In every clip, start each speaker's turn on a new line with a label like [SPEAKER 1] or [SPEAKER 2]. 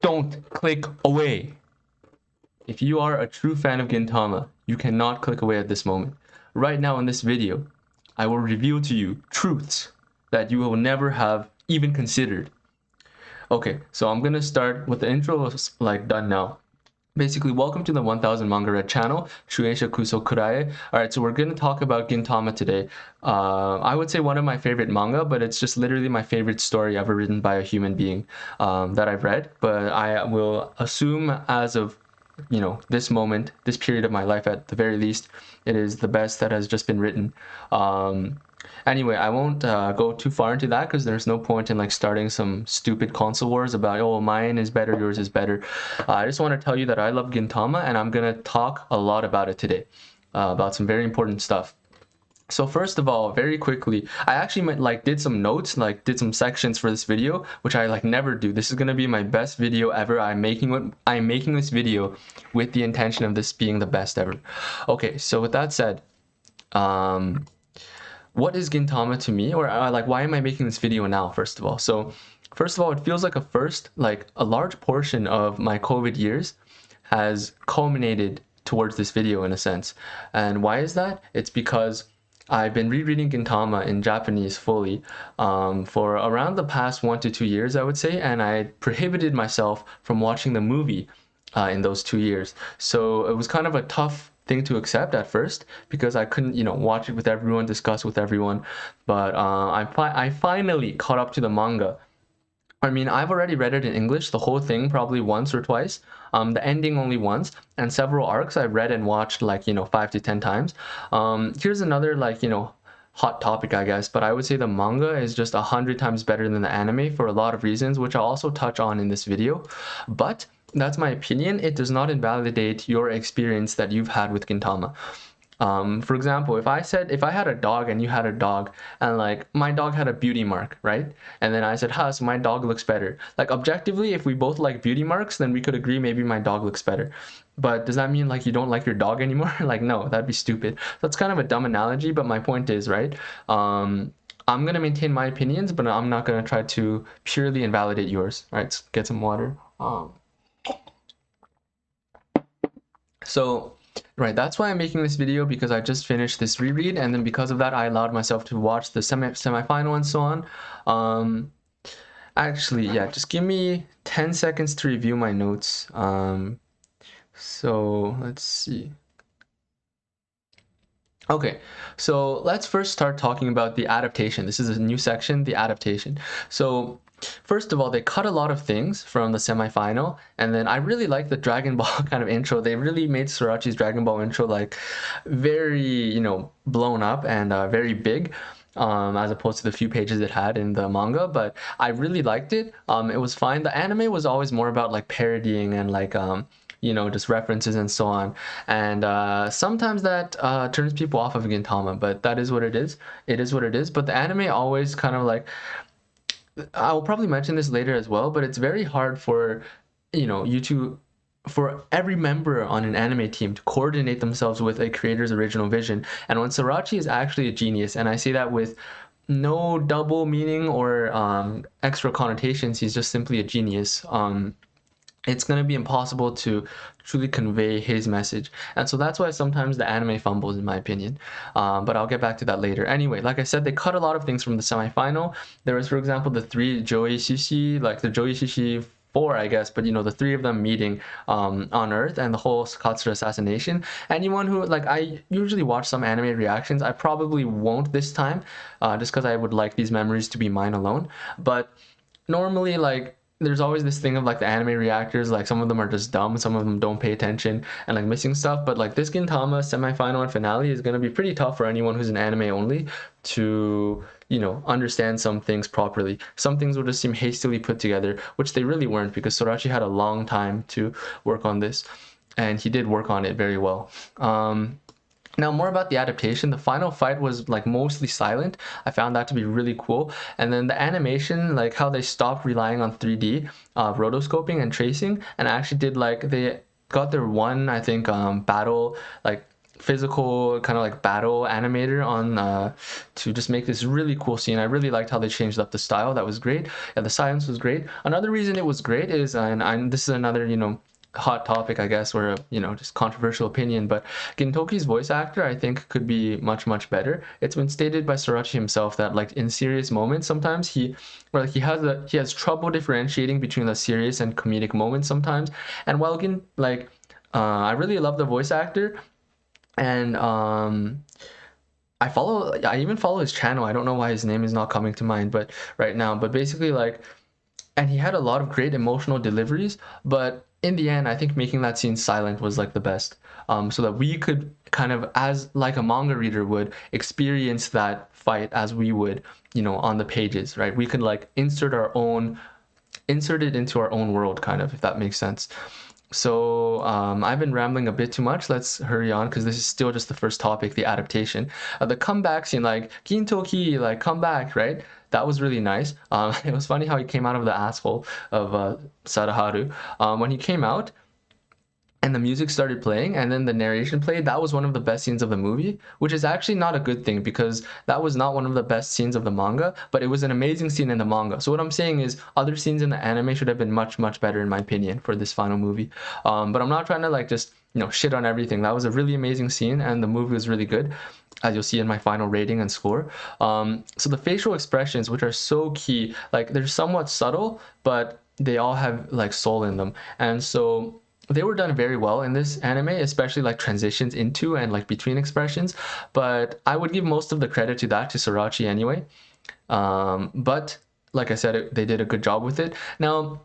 [SPEAKER 1] don't click away. If you are a true fan of Gintama, you cannot click away at this moment. Right now in this video, I will reveal to you truths that you will never have even considered. Okay, so I'm gonna start with the intro like done now. Basically, welcome to the 1000 Manga Read channel, Shueisha Kuso Kurae. Alright, so we're going to talk about Gintama today. I would say one of my favorite manga, but it's just literally my favorite story ever written by a human being that I've read. But I will assume as of, this moment, this period of my life at the very least, it is the best that has just been written. Anyway, I won't go too far into that because there's no point in like starting some stupid console wars about, oh, mine is better, yours is better. I just want to tell you that I love Gintama and I'm gonna talk a lot about it today, about some very important stuff. So first of all, very quickly, I actually did some notes, did some sections for this video, which I never do. This is gonna be my best video ever. I'm making this video with the intention of this being the best ever. Okay, so with that said, what is Gintama to me, or why am I making this video now, first of all? So first of all, it feels like a large portion of my COVID years has culminated towards this video in a sense. And why is that? It's because I've been rereading Gintama in Japanese fully for around the past 1 to 2 years, I would say, and I prohibited myself from watching the movie in those 2 years. So it was kind of a tough thing to accept at first because I couldn't, watch it with everyone, discuss with everyone. But I finally caught up to the manga. I mean, I've already read it in English, the whole thing probably once or twice, the ending only once, and several arcs I've read and watched 5 to 10 times. Here's another hot topic, I guess, but I would say the manga is just 100 times better than the anime for a lot of reasons, which I'll also touch on in this video. But that's my opinion. It does not invalidate your experience that you've had with Gintama. For example, if I had a dog and you had a dog and my dog had a beauty mark, right? And then I said, so my dog looks better. Objectively, if we both like beauty marks, then we could agree maybe my dog looks better. But does that mean you don't like your dog anymore? No, that'd be stupid. That's kind of a dumb analogy, but my point is, right? I'm gonna maintain my opinions, but I'm not gonna try to purely invalidate yours. All right, let's get some water. So, right, that's why I'm making this video, because I just finished this reread, and then because of that, I allowed myself to watch the semi-final and so on. Actually, yeah, just give me 10 seconds to review my notes. So let's see. Okay, so let's first start talking about the adaptation. This is a new section, the adaptation. So first of all, they cut a lot of things from the semi-final, and then I really like the Dragon Ball kind of intro. They really made SORACHI'S Dragon Ball intro very, blown up and very big, as opposed to the few pages it had in the manga. But I really liked it. It was fine. The anime was always more about parodying and just references and so on, and sometimes that turns people off of Gintama, but that is what it is. It is what it is. But the anime always kind of I will probably mention this later as well, but it's very hard for for every member on an anime team to coordinate themselves with a creator's original vision. And when Sorachi is actually a genius, and I say that with no double meaning or extra connotations, he's just simply a genius. It's going to be impossible to truly convey his message. And so that's why sometimes the anime fumbles, in my opinion. But I'll get back to that later. Anyway, like I said, they cut a lot of things from the semi-final. There was, for example, the 3 Joishishi, the Joishishi 4, I guess, but the 3 of them meeting on Earth, and the whole Katsura assassination. Anyone who, I usually watch some anime reactions. I probably won't this time, just because I would like these memories to be mine alone. But normally, there's always this thing of the anime reactors, some of them are just dumb, some of them don't pay attention and missing stuff. But this Gintama semi-final and finale is going to be pretty tough for anyone who's an anime only to understand some things properly. Some things will just seem hastily put together, which they really weren't, because Sorachi had a long time to work on this, and he did work on it very well. Now, more about the adaptation. The final fight was mostly silent. I found that to be really cool. And then the animation, how they stopped relying on 3D rotoscoping and tracing, and actually did they got their one, I think, battle physical kind of like battle animator on to just make this really cool scene. I really liked how they changed up the style. That was great. Yeah, the silence was great. Another reason it was great is, and this is another, you know, hot topic, I guess, or you know, just controversial opinion, but Gintoki's voice actor I think could be much better. It's been stated by Sorachi himself that like in serious moments sometimes he has trouble differentiating between the serious and comedic moments sometimes. And while I really love the voice actor, and I even follow his channel. I don't know why his name is not coming to mind but right now, but basically like, and he had a lot of great emotional deliveries, but in the end I think making that scene silent was like the best, so that we could kind of, as like a manga reader would, experience that fight as we would, you know, on the pages, right? We could like insert it into our own world, kind of, if that makes sense. So I've been rambling a bit too much. Let's hurry on because this is still just the first topic, the adaptation. The comeback scene, like Gintoki, like come back, right? That was really nice. It was funny how he came out of the asshole of Sadaharu. When he came out, and the music started playing and then the narration played, that was one of the best scenes of the movie, which is actually not a good thing because that was not one of the best scenes of the manga, but it was an amazing scene in the manga. So what I'm saying is other scenes in the anime should have been much better in my opinion for this final movie. But I'm not trying to like just, you know, shit on everything. That was a really amazing scene and the movie was really good, as you'll see in my final rating and score. So the facial expressions, which are so key, like they're somewhat subtle, but they all have like soul in them. And so they were done very well in this anime, especially like transitions into and like between expressions. But I would give most of the credit to that to Sorachi anyway. But like I said, they did a good job with it. Now,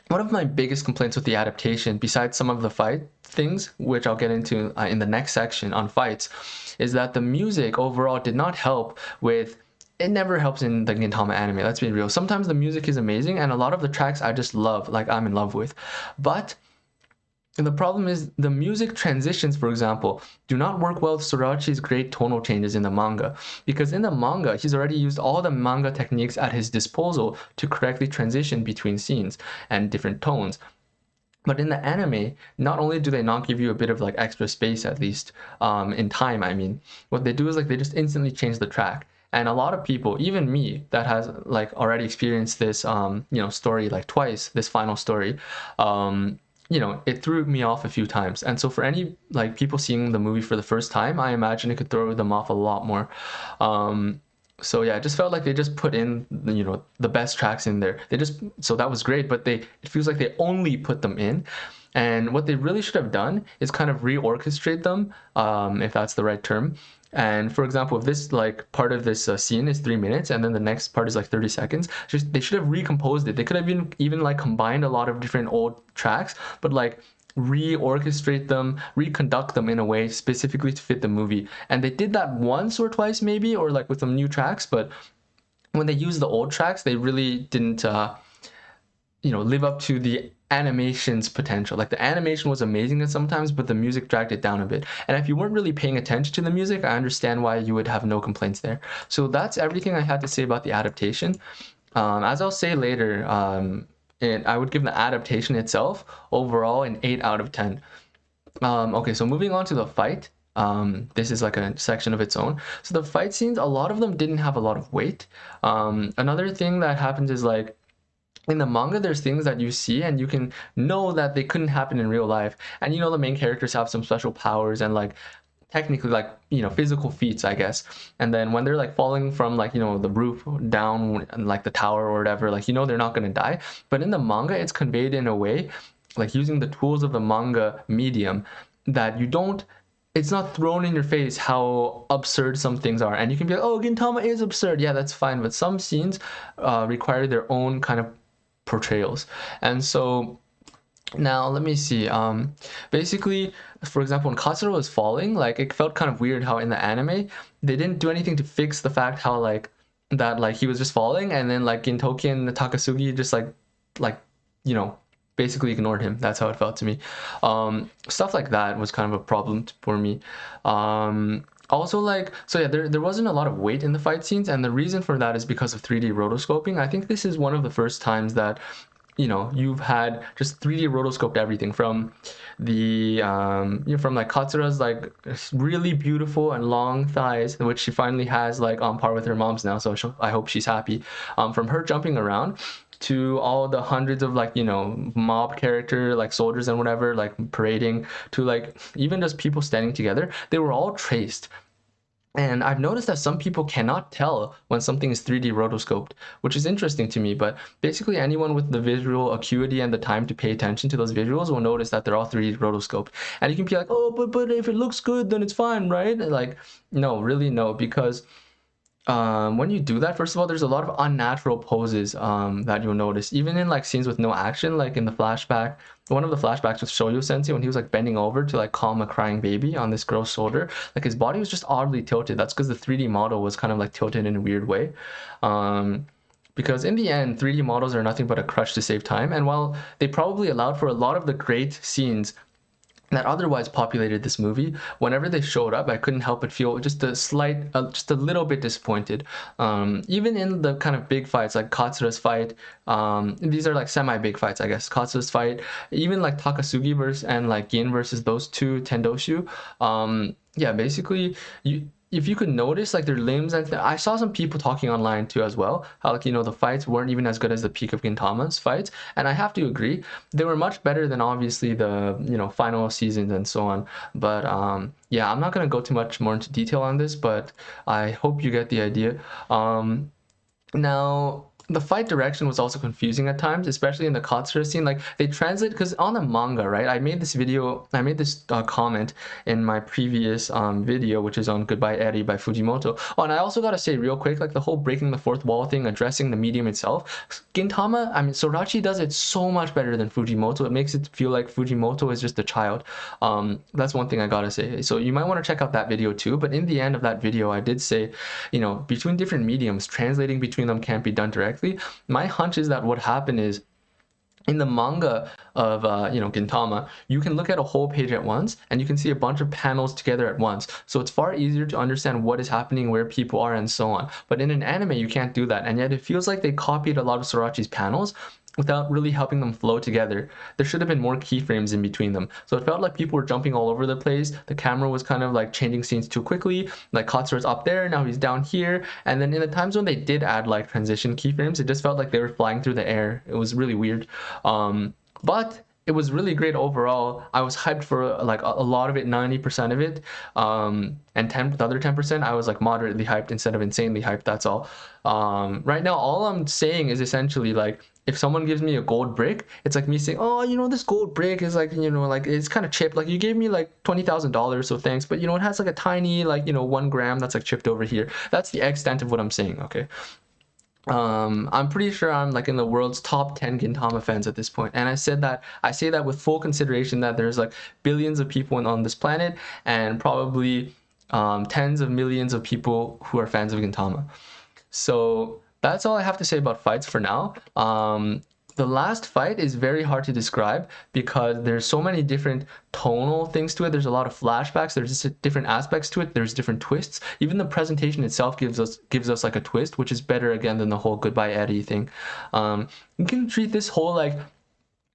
[SPEAKER 1] one of my biggest complaints with the adaptation, besides some of the fight things, which I'll get into in the next section on fights, is that the music overall did not help with. It never helps in the Gintama anime, let's be real. Sometimes the music is amazing and a lot of the tracks I just love, like I'm in love with. But and the problem is the music transitions, for example, do not work well with Sorachi's great tonal changes in the manga. Because in the manga, he's already used all the manga techniques at his disposal to correctly transition between scenes and different tones. But in the anime, not only do they not give you a bit of like extra space, at least in time, I mean, what they do is like they just instantly change the track. And a lot of people, even me, that has like already experienced this, you know, story like twice, this final story, you know, it threw me off a few times. And so for any like people seeing the movie for the first time, I imagine it could throw them off a lot more. So yeah, it just felt like they just put in, you know, the best tracks in there. So that was great, but it feels like they only put them in. And what they really should have done is kind of reorchestrate them, if that's the right term. And for example, if this like part of this scene is 3 minutes and then the next part is like 30 seconds, they should have recomposed it. They could have even like combined a lot of different old tracks, but like reorchestrate them, reconduct them in a way specifically to fit the movie. And they did that once or twice maybe, or like with some new tracks, but when they used the old tracks, they really didn't you know, live up to the animation's potential. Like the animation was amazing at sometimes, but the music dragged it down a bit. And if you weren't really paying attention to the music, I understand why you would have no complaints there. So that's everything I had to say about the adaptation. As I'll say later, I would give the adaptation itself overall an 8 out of 10. Okay, so moving on to the fight. This is like a section of its own. So the fight scenes, a lot of them didn't have a lot of weight. Another thing that happens is like, in the manga, there's things that you see and you can know that they couldn't happen in real life. And you know, the main characters have some special powers and like technically like, you know, physical feats, I guess. And then when they're like falling from like, you know, the roof down and like the tower or whatever, like, you know, they're not going to die. But in the manga, it's conveyed in a way, like using the tools of the manga medium, that you don't, it's not thrown in your face how absurd some things are. And you can be like, oh, Gintama is absurd. Yeah, that's fine. But some scenes require their own kind of portrayals. And so now let me see, basically, for example, when Katsuro was falling, like it felt kind of weird how in the anime they didn't do anything to fix the fact how like that like he was just falling and then like Gintoki and Takasugi just like you know, basically ignored him. That's how it felt to me. Stuff like that was kind of a problem for me. Also, like, so yeah, there wasn't a lot of weight in the fight scenes, and the reason for that is because of 3D rotoscoping. I think this is one of the first times that you've had just 3D rotoscoped everything from the from like Katsura's like really beautiful and long thighs, which she finally has like on par with her mom's now, so I hope she's happy. From her jumping around to all the hundreds of like mob character like soldiers and whatever like parading, to like even just people standing together, they were all traced. And I've noticed that some people cannot tell when something is 3D rotoscoped, which is interesting to me. But basically, anyone with the visual acuity and the time to pay attention to those visuals will notice that they're all 3D rotoscoped. And you can be like, oh, but if it looks good, then it's fine, right? Like, no, really no, because when you do that, first of all, there's a lot of unnatural poses that you'll notice, even in like scenes with no action, like in the flashback, one of the flashbacks with Shoyo Sensei, when he was like bending over to like calm a crying baby on this girl's shoulder, like his body was just oddly tilted. That's because the 3D model was kind of like tilted in a weird way. Because in the end, 3D models are nothing but a crutch to save time. And while they probably allowed for a lot of the great scenes that otherwise populated this movie, whenever they showed up, I couldn't help but feel just just a little bit disappointed. Even in the kind of big fights, like Katsura's fight, these are like semi-big fights, I guess. Katsura's fight, even like Takasugi versus and like Gin versus those two Tendoshu. Yeah, basically, if you could notice like their limbs, and I saw some people talking online too as well, how like the fights weren't even as good as the peak of Gintama's fights, and I have to agree, they were much better than obviously the final seasons and so on. But yeah, I'm not gonna go too much more into detail on this, but I hope you get the idea. Now, the fight direction was also confusing at times, especially in the Katsura scene. Like they translate, because on the manga, right? I made this comment in my previous video, which is on Goodbye Eri by Fujimoto. Oh, and I also gotta say real quick, like the whole breaking the fourth wall thing, addressing the medium itself. Gintama, I mean, Sorachi does it so much better than Fujimoto. It makes it feel like Fujimoto is just a child. That's one thing I gotta say. So you might want to check out that video too. But in the end of that video, I did say, between different mediums, translating between them can't be done directly. My hunch is that what happened is, in the manga of Gintama, you can look at a whole page at once and you can see a bunch of panels together at once, so it's far easier to understand what is happening, where people are, and so on. But in an anime, you can't do that, and yet it feels like they copied a lot of Sorachi's panels without really helping them flow together. There should have been more keyframes in between them. So it felt like people were jumping all over the place. The camera was kind of like changing scenes too quickly. Like Katsura's up there, now he's down here. And then in the times when they did add like transition keyframes, it just felt like they were flying through the air. It was really weird. But it was really great overall. I was hyped for like a lot of it, 90% of it. And the other 10%, I was like moderately hyped instead of insanely hyped, that's all. Right now, all I'm saying is essentially like, if someone gives me a gold brick, it's like me saying, oh, this gold brick is like, like it's kind of chipped. Like you gave me like $20,000, so thanks. But it has like a tiny, like, 1 gram that's like chipped over here. That's the extent of what I'm saying, okay? I'm pretty sure I'm like in the world's top 10 Gintama fans at this point, and I say that with full consideration that there's like billions of people on this planet, and probably tens of millions of people who are fans of Gintama. So that's all I have to say about fights for now. The last fight is very hard to describe because there's so many different tonal things to it. There's a lot of flashbacks. There's just different aspects to it. There's different twists. Even the presentation itself gives us like a twist, which is better again than the whole Goodbye Eddie thing. You can treat this whole like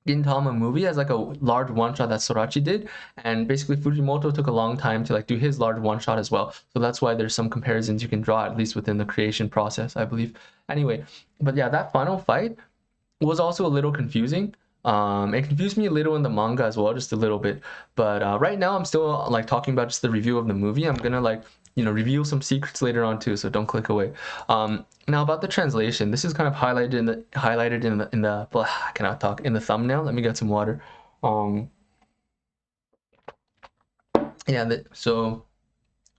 [SPEAKER 1] Gintama movie as like a large one-shot that Sorachi did, and basically Fujimoto took a long time to like do his large one-shot as well. So that's why there's some comparisons you can draw, at least within the creation process, I believe. Anyway, but yeah, that final fight was also a little confusing. It confused me a little in the manga as well, just a little bit. But right now I'm still like talking about just the review of the movie. I'm gonna like reveal some secrets later on too, so don't click away. Now about the translation, this is kind of highlighted in the blah, I cannot talk, in the thumbnail. Let me get some water. Yeah, so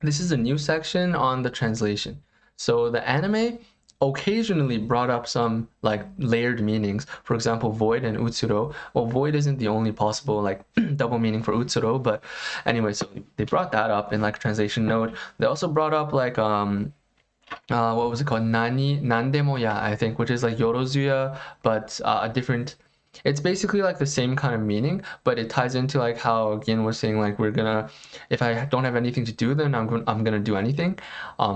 [SPEAKER 1] this is a new section on the translation. So the anime occasionally brought up some like layered meanings. For example, void and utsuro. Well, void isn't the only possible like double meaning for utsuro, but anyway, so they brought that up in like a translation note. They also brought up like what was it called? Nani Nandemoya, I think, which is like Yorozuya, but a different it's basically like the same kind of meaning, but it ties into like how Gin was saying, like we're gonna, if I don't have anything to do, then I'm gonna do anything,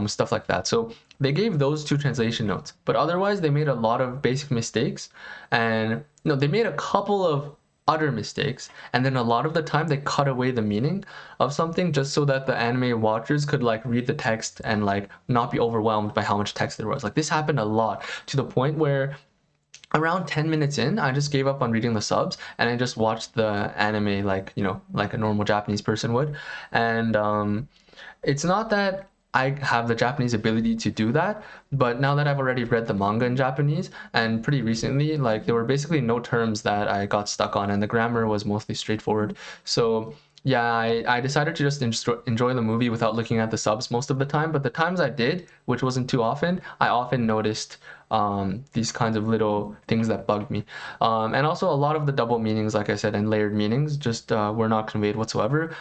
[SPEAKER 1] stuff like that. So they gave those two translation notes, but otherwise they made a lot of basic mistakes, and no, they made a couple of utter mistakes, and then a lot of the time they cut away the meaning of something just so that the anime watchers could like read the text and like not be overwhelmed by how much text there was. Like this happened a lot, to the point where around 10 minutes in, I just gave up on reading the subs and I just watched the anime like, you know, like a normal Japanese person would. And it's not that I have the Japanese ability to do that, but now that I've already read the manga in Japanese, and pretty recently, like there were basically no terms that I got stuck on, and the grammar was mostly straightforward. So yeah, I decided to just enjoy the movie without looking at the subs most of the time. But the times I did, which wasn't too often, I often noticed these kinds of little things that bugged me. And also a lot of the double meanings, like I said, and layered meanings just were not conveyed whatsoever,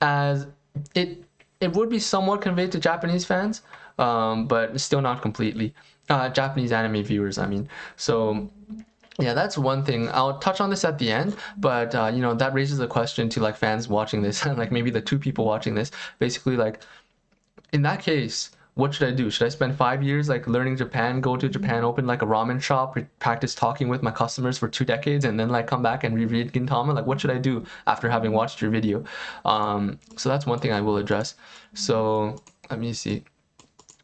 [SPEAKER 1] as it it would be somewhat conveyed to Japanese fans, but still not completely. Japanese anime viewers, I mean. So yeah, that's one thing. I'll touch on this at the end, but you know, that raises a question to like fans watching this, and like maybe the two people watching this. Basically, like in that case, what should I do? Should I spend 5 years like learning Japan, go to Japan, open like a ramen shop, practice talking with my customers for 2 decades, and then like come back and reread Gintama? Like, what should I do after having watched your video? So that's one thing I will address. So let me see.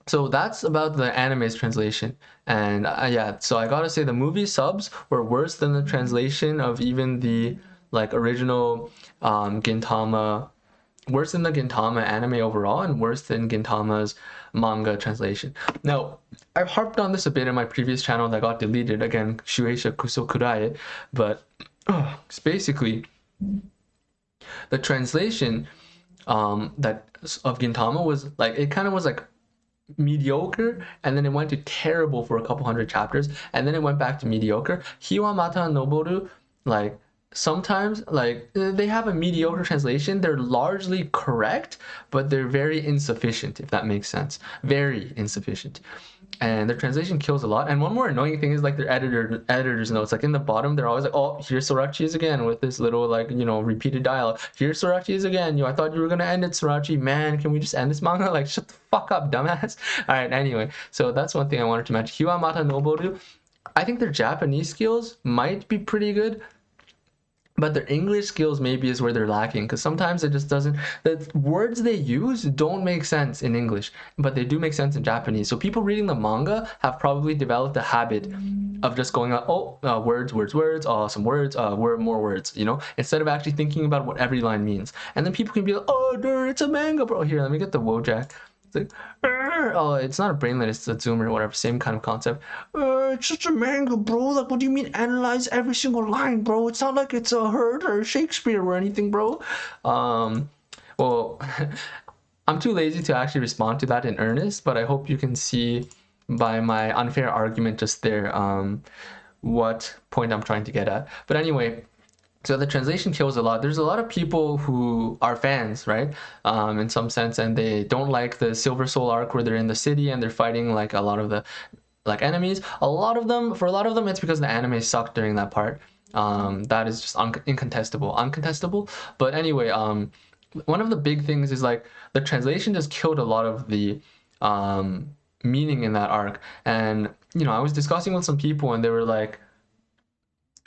[SPEAKER 1] So that's about the anime's translation. And yeah, so I gotta say the movie subs were worse than the translation of even the like original Gintama, worse than the Gintama anime overall, and worse than Gintama's manga translation. Now, I've harped on this a bit in my previous channel that got deleted, again, Shueisha Kuso Kurae, but it's basically the translation that of Gintama was like, it kind of was like mediocre, and then it went to terrible for a couple hundred chapters, and then it went back to mediocre. Hiwa Mata Noboru, like sometimes like they have a mediocre translation. They're largely correct, but they're very insufficient, if that makes sense. Very insufficient. And their translation kills a lot. And one more annoying thing is like their editor's notes. Like in the bottom, they're always like, "Oh, here's Sorachi's again," with this little like, you know, repeated dialogue. "Here's Sorachi's again. You, I thought you were gonna end it, Sorachi. Man, can we just end this manga?" Like, shut the fuck up, dumbass. All right. Anyway, so that's one thing I wanted to mention. Hiwa Mata Noboru. I think their Japanese skills might be pretty good, but their English skills maybe is where they're lacking, because sometimes it just doesn't, the words they use don't make sense in English, but they do make sense in Japanese. So people reading the manga have probably developed a habit of just going, words, words, words, some words, more words, you know, instead of actually thinking about what every line means. And then people can be like, "Oh, dude, it's a manga, bro." Here, let me get the Wojak. It's like, oh, it's not a brainlet, it's a zoomer or whatever, same kind of concept. It's just a manga, bro. Like, what do you mean analyze every single line, bro? It's not like it's a Hurt or Shakespeare or anything, bro. Well, I'm too lazy to actually respond to that in earnest, but I hope you can see by my unfair argument just there what point I'm trying to get at. But anyway, so the translation kills a lot. There's a lot of people who are fans, right? In some sense, and they don't like the Silver Soul arc where they're in the city and they're fighting like a lot of the like enemies. For a lot of them, it's because the anime sucked during that part. That is just uncontestable. But anyway, one of the big things is like the translation just killed a lot of the meaning in that arc. And you know, I was discussing with some people, and they were like,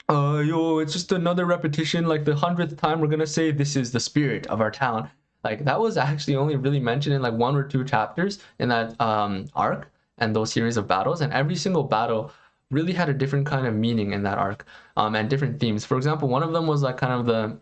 [SPEAKER 1] yo, it's just another repetition, like the 100th time we're gonna say this is the spirit of our town. Like that was actually only really mentioned in like 1 or 2 chapters in that arc and those series of battles, and every single battle really had a different kind of meaning in that arc, and different themes. For example, one of them was like kind of the,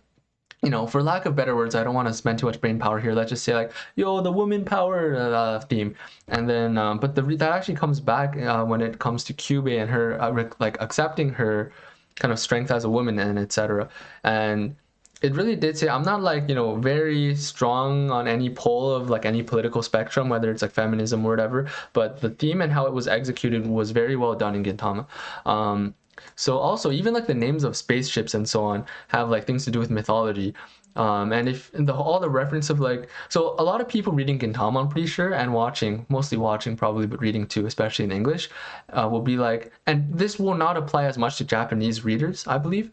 [SPEAKER 1] you know, for lack of better words, I don't want to spend too much brain power here. Let's just say like, yo, the woman power theme. And then, but that actually comes back when it comes to Kyubey and her like accepting her kind of strength as a woman and etc. And it really did say, I'm not like, you know, very strong on any pole of like any political spectrum, whether it's like feminism or whatever, but the theme and how it was executed was very well done in Gintama. So also even like the names of spaceships and so on have like things to do with mythology. And if all the reference of like, so a lot of people reading Gintama, I'm pretty sure, and watching, mostly watching probably, but reading too, especially in English, will be like, and this will not apply as much to Japanese readers, I believe.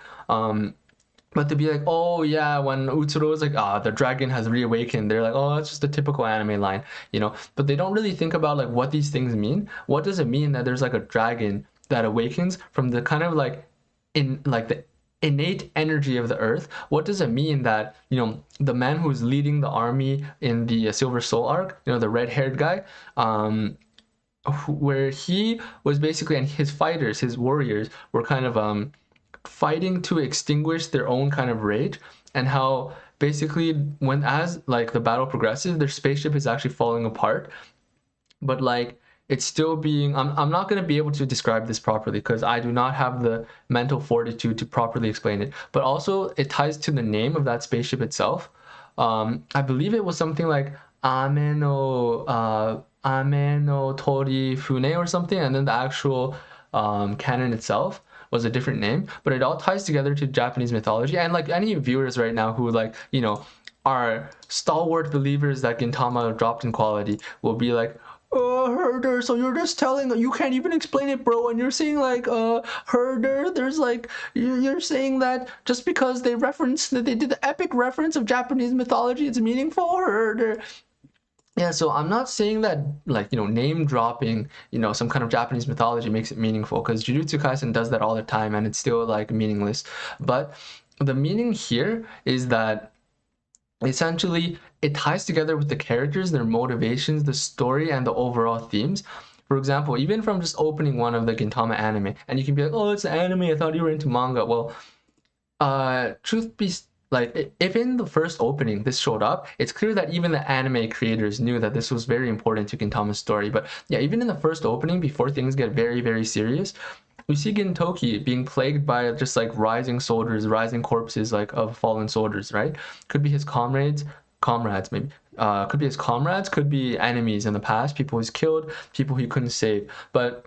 [SPEAKER 1] But to be like, oh yeah, when Utsuro is like, the dragon has reawakened, they're like, oh, that's just a typical anime line, you know. But they don't really think about like what these things mean. What does it mean that there's like a dragon that awakens from the kind of like in like the innate energy of the earth? What does it mean that, you know, the man who's leading the army in the Silver Soul arc, you know, the red-haired guy, where he was basically, and his fighters, his warriors were kind of fighting to extinguish their own kind of rage, and how basically when as like the battle progresses, their spaceship is actually falling apart, but like it's still being, I'm not going to be able to describe this properly because I do not have the mental fortitude to properly explain it, but also it ties to the name of that spaceship itself. I believe it was something like Ame no Tori Fune or something, and then the actual canon itself was a different name, but it all ties together to Japanese mythology. And like any viewers right now who like, you know, are stalwart believers that Gintama dropped in quality will be like, oh, herder, so you're just telling, you can't even explain it, bro, and you're saying like herder, there's like, you're saying that just because they reference that they did the epic reference of Japanese mythology, it's meaningful, herder. Yeah, so I'm not saying that like, you know, name dropping, you know, some kind of Japanese mythology makes it meaningful, because Jujutsu Kaisen does that all the time and it's still like meaningless. But the meaning here is that essentially it ties together with the characters, their motivations, the story, and the overall themes. For example, even from just opening one of the Gintama anime, and you can be like, oh, it's an anime, I thought you were into manga. Well, truth be like, if in the first opening this showed up, it's clear that even the anime creators knew that this was very important to Gintama's story. But yeah, even in the first opening, before things get very, very serious, we see Gintoki being plagued by just like rising soldiers, rising corpses like of fallen soldiers, right? Could be his comrades maybe. Could be his comrades, could be enemies in the past, people he's killed, people he couldn't save. But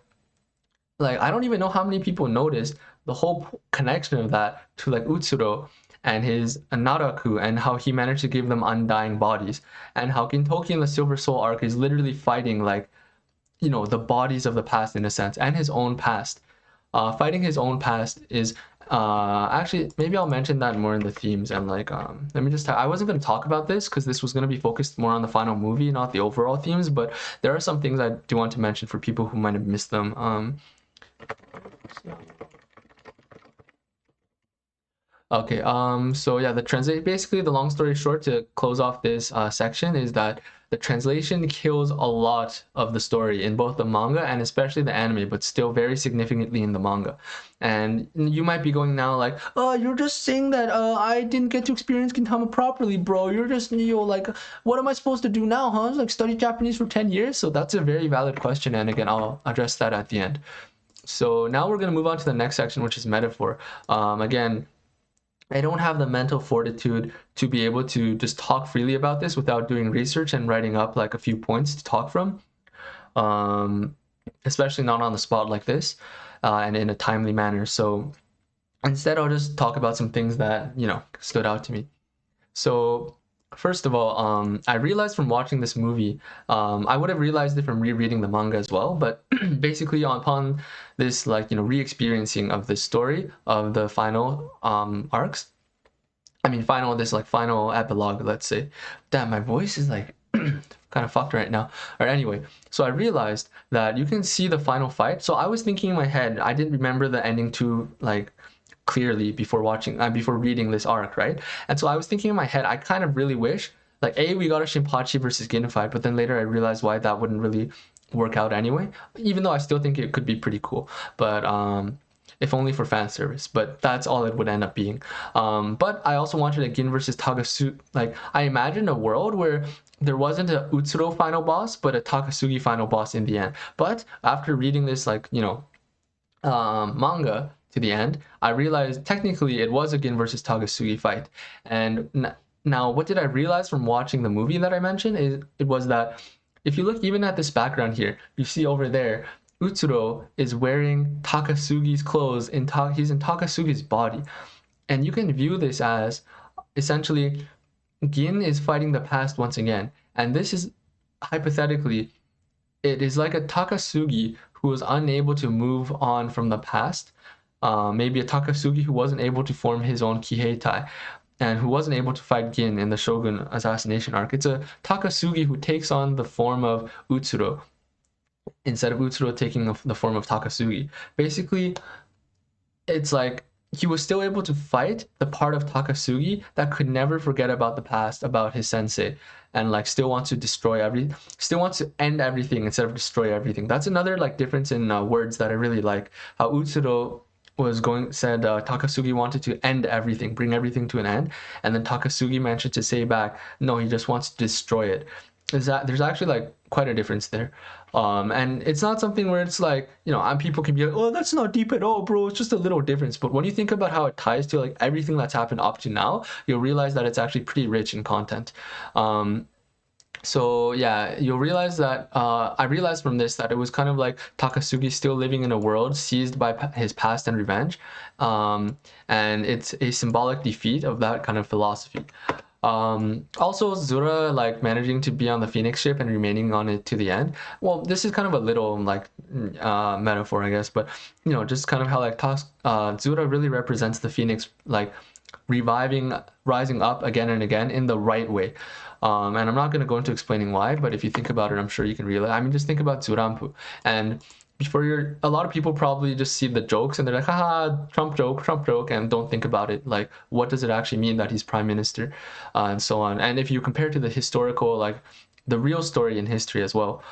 [SPEAKER 1] like, I don't even know how many people noticed the whole connection of that to like Utsuro and his Naraku, and how he managed to give them undying bodies, and how Gintoki in the Silver Soul arc is literally fighting like, you know, the bodies of the past in a sense, and his own past. Fighting his own past is actually, maybe I'll mention that more in the themes, and like let me just I wasn't going to talk about this because this was going to be focused more on the final movie, not the overall themes, but there are some things I do want to mention for people who might have missed them. Okay, so yeah, the translate, basically the long story short to close off this section is that the translation kills a lot of the story in both the manga and especially the anime, but still very significantly in the manga. And you might be going now like, oh, you're just saying that I didn't get to experience Gintama properly, bro. You're just, you know, like, what am I supposed to do now, huh? Like study Japanese for 10 years? So that's a very valid question, and again, I'll address that at the end. So now we're going to move on to the next section, which is metaphor. Again, I don't have the mental fortitude to be able to just talk freely about this without doing research and writing up like a few points to talk from, especially not on the spot like this, and in a timely manner. So instead, I'll just talk about some things that, you know, stood out to me. So first of all, I realized from watching this movie, I would have realized it from rereading the manga as well, but basically upon this, like, you know, re-experiencing of the story of the final arcs, I mean this like final epilogue, let's say. Damn, my voice is like kind of fucked right now. Or anyway, so I realized that you can see the final fight. So I was thinking in my head, I didn't remember the ending too like clearly before before reading this arc, right? And so I was thinking in my head, I kind of really wish like we got a Shinpachi versus Gin fight, but then later I realized why that wouldn't really work out anyway, even though I still think it could be pretty cool, but if only for fan service. But that's all it would end up being. But I also wanted a Gin versus Takasugi. Like, I imagined a world where there wasn't a Utsuro final boss, but a Takasugi final boss in the end. But after reading this, like, you know, manga to the end, I realized technically it was a Gin versus Takasugi fight. And now, what did I realize from watching the movie that I mentioned? It was that if you look even at this background here, you see over there, Utsuro is wearing Takasugi's clothes, he's in Takasugi's body. And you can view this as essentially Gin is fighting the past once again, and this is hypothetically, it is like a Takasugi who was unable to move on from the past. Maybe a Takasugi who wasn't able to form his own Kiheitai and who wasn't able to fight Gin in the Shogun assassination arc. It's a Takasugi who takes on the form of Utsuro instead of Utsuro taking the form of Takasugi. Basically, it's like he was still able to fight the part of Takasugi that could never forget about the past, about his sensei, and like still wants to still wants to end everything instead of destroy everything. That's another like difference in words that I really like. How Utsuro said Takasugi wanted to end everything, bring everything to an end, and then Takasugi mentioned to say back, no, he just wants to destroy it. Is that there's actually like quite a difference there. And it's not something where it's like, people can be like, oh, that's not deep at all, bro. It's just a little difference. But when you think about how it ties to like everything that's happened up to now, you'll realize that it's actually pretty rich in content. So yeah, you'll realize that I realized from this that it was kind of like Takasugi still living in a world seized by his past and revenge. And it's a symbolic defeat of that kind of philosophy. Also Zura like managing to be on the Phoenix ship and remaining on it to the end. Well, this is kind of a little like metaphor, I guess, but just kind of how like Zura really represents the Phoenix, like rising up again and again in the right way. And I'm not going to go into explaining why, but if you think about it, I'm sure you can realize. I mean, just think about Zurampu. And a lot of people probably just see the jokes and they're like, haha, Trump joke, and don't think about it. Like, what does it actually mean that he's prime minister, and so on. And if you compare to the historical, like the real story in history as well,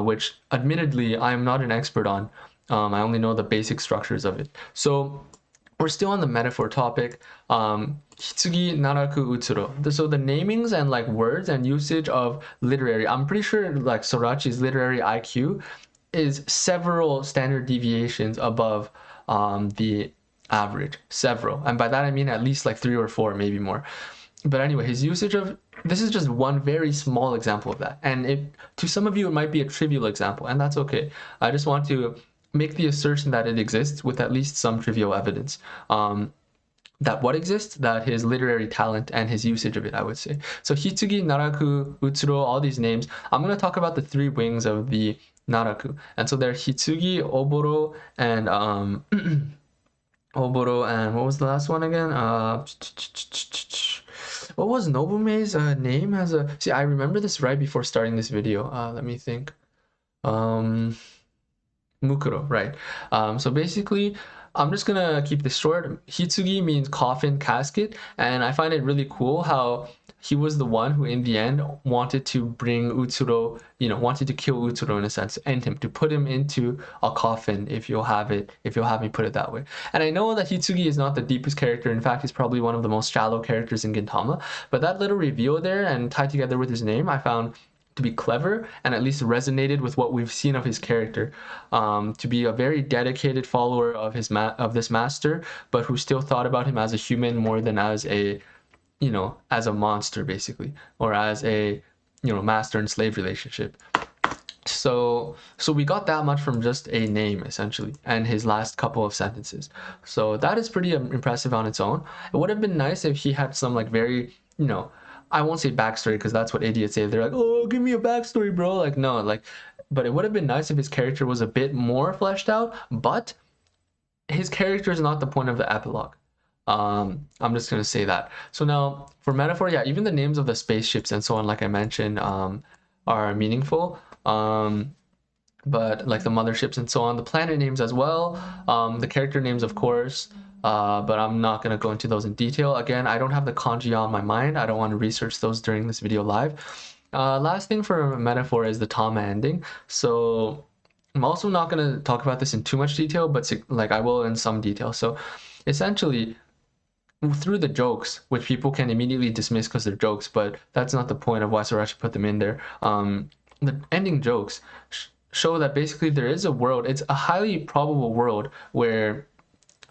[SPEAKER 1] which admittedly I'm not an expert on. I only know the basic structures of it. So we're still on the metaphor topic. Hitsugi, Naraku, Utsuro. So the namings and like words and usage of literary, I'm pretty sure like SORACHI'S literary IQ is several standard deviations above the average. Several. And by that I mean at least like 3 or 4, maybe more. But anyway, his usage of this is just one very small example of that. And to some of you, it might be a trivial example, and that's okay. I just want to make the assertion that it exists with at least some trivial evidence. That what exists? That his literary talent and his usage of it, I would say. So Hitsugi, Naraku, Utsuro, all these names. I'm going to talk about the 3 wings of the Naraku. And so they're Hitsugi, Oboro, and Oboro, and what was the last one again? What was Nobume's name? See, I remember this right before starting this video. Let me think. Mukuro, right. So basically, I'm just gonna keep this short. Hitsugi means coffin, casket, and I find it really cool how he was the one who in the end wanted to bring Utsuro, wanted to kill Utsuro in a sense, end him, to put him into a coffin, if you'll have me put it that way. And I know that Hitsugi is not the deepest character. In fact, he's probably one of the most shallow characters in Gintama, but that little reveal there and tied together with his name, I found to be clever and at least resonated with what we've seen of his character, to be a very dedicated follower of this master, but who still thought about him as a human more than as a as a monster, basically, or as a master and slave relationship. So we got that much from just a name, essentially, and his last couple of sentences. So that is pretty impressive on its own. It would have been nice if he had some like very I won't say backstory because that's what idiots say. They're like, oh, give me a backstory, bro. Like, no, like, but it would have been nice if his character was a bit more fleshed out, but his character is not the point of the epilogue. I'm just going to say that. So now for metaphor, yeah, even the names of the spaceships and so on, like I mentioned, are meaningful. But like the motherships and so on, the planet names as well, the character names, of course. But I'm not going to go into those in detail. Again, I don't have the kanji on my mind. I don't want to research those during this video live. Last thing for metaphor is the TAMA ending. So I'm also not going to talk about this in too much detail, but like I will in some detail. So essentially, through the jokes, which people can immediately dismiss because they're jokes, but that's not the point of why Sorachi put them in there. The ending jokes show that basically there is a world. It's a highly probable world where,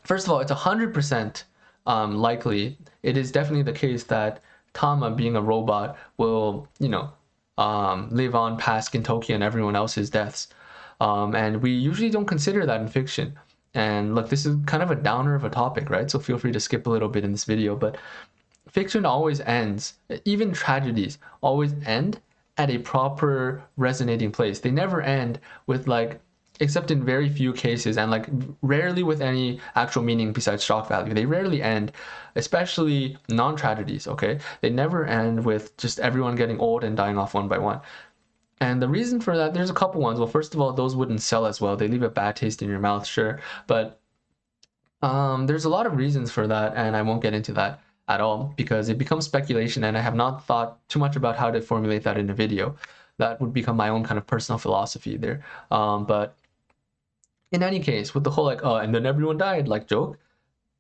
[SPEAKER 1] first of all, it's 100% likely. It is definitely the case that Tama, being a robot, will, live on past Gintoki and everyone else's deaths. And we usually don't consider that in fiction. And look, this is kind of a downer of a topic, right? So feel free to skip a little bit in this video. But fiction always ends, even tragedies always end at a proper resonating place. They never end with like, except in very few cases and like rarely with any actual meaning besides shock value. They rarely end, especially non-tragedies, okay? They never end with just everyone getting old and dying off one by one. And the reason for that, there's a couple ones. Well, first of all, those wouldn't sell as well. They leave a bad taste in your mouth, sure. But there's a lot of reasons for that, and I won't get into that at all because it becomes speculation, and I have not thought too much about how to formulate that in a video. That would become my own kind of personal philosophy there. But in any case, with the whole like, oh, and then everyone died, like joke,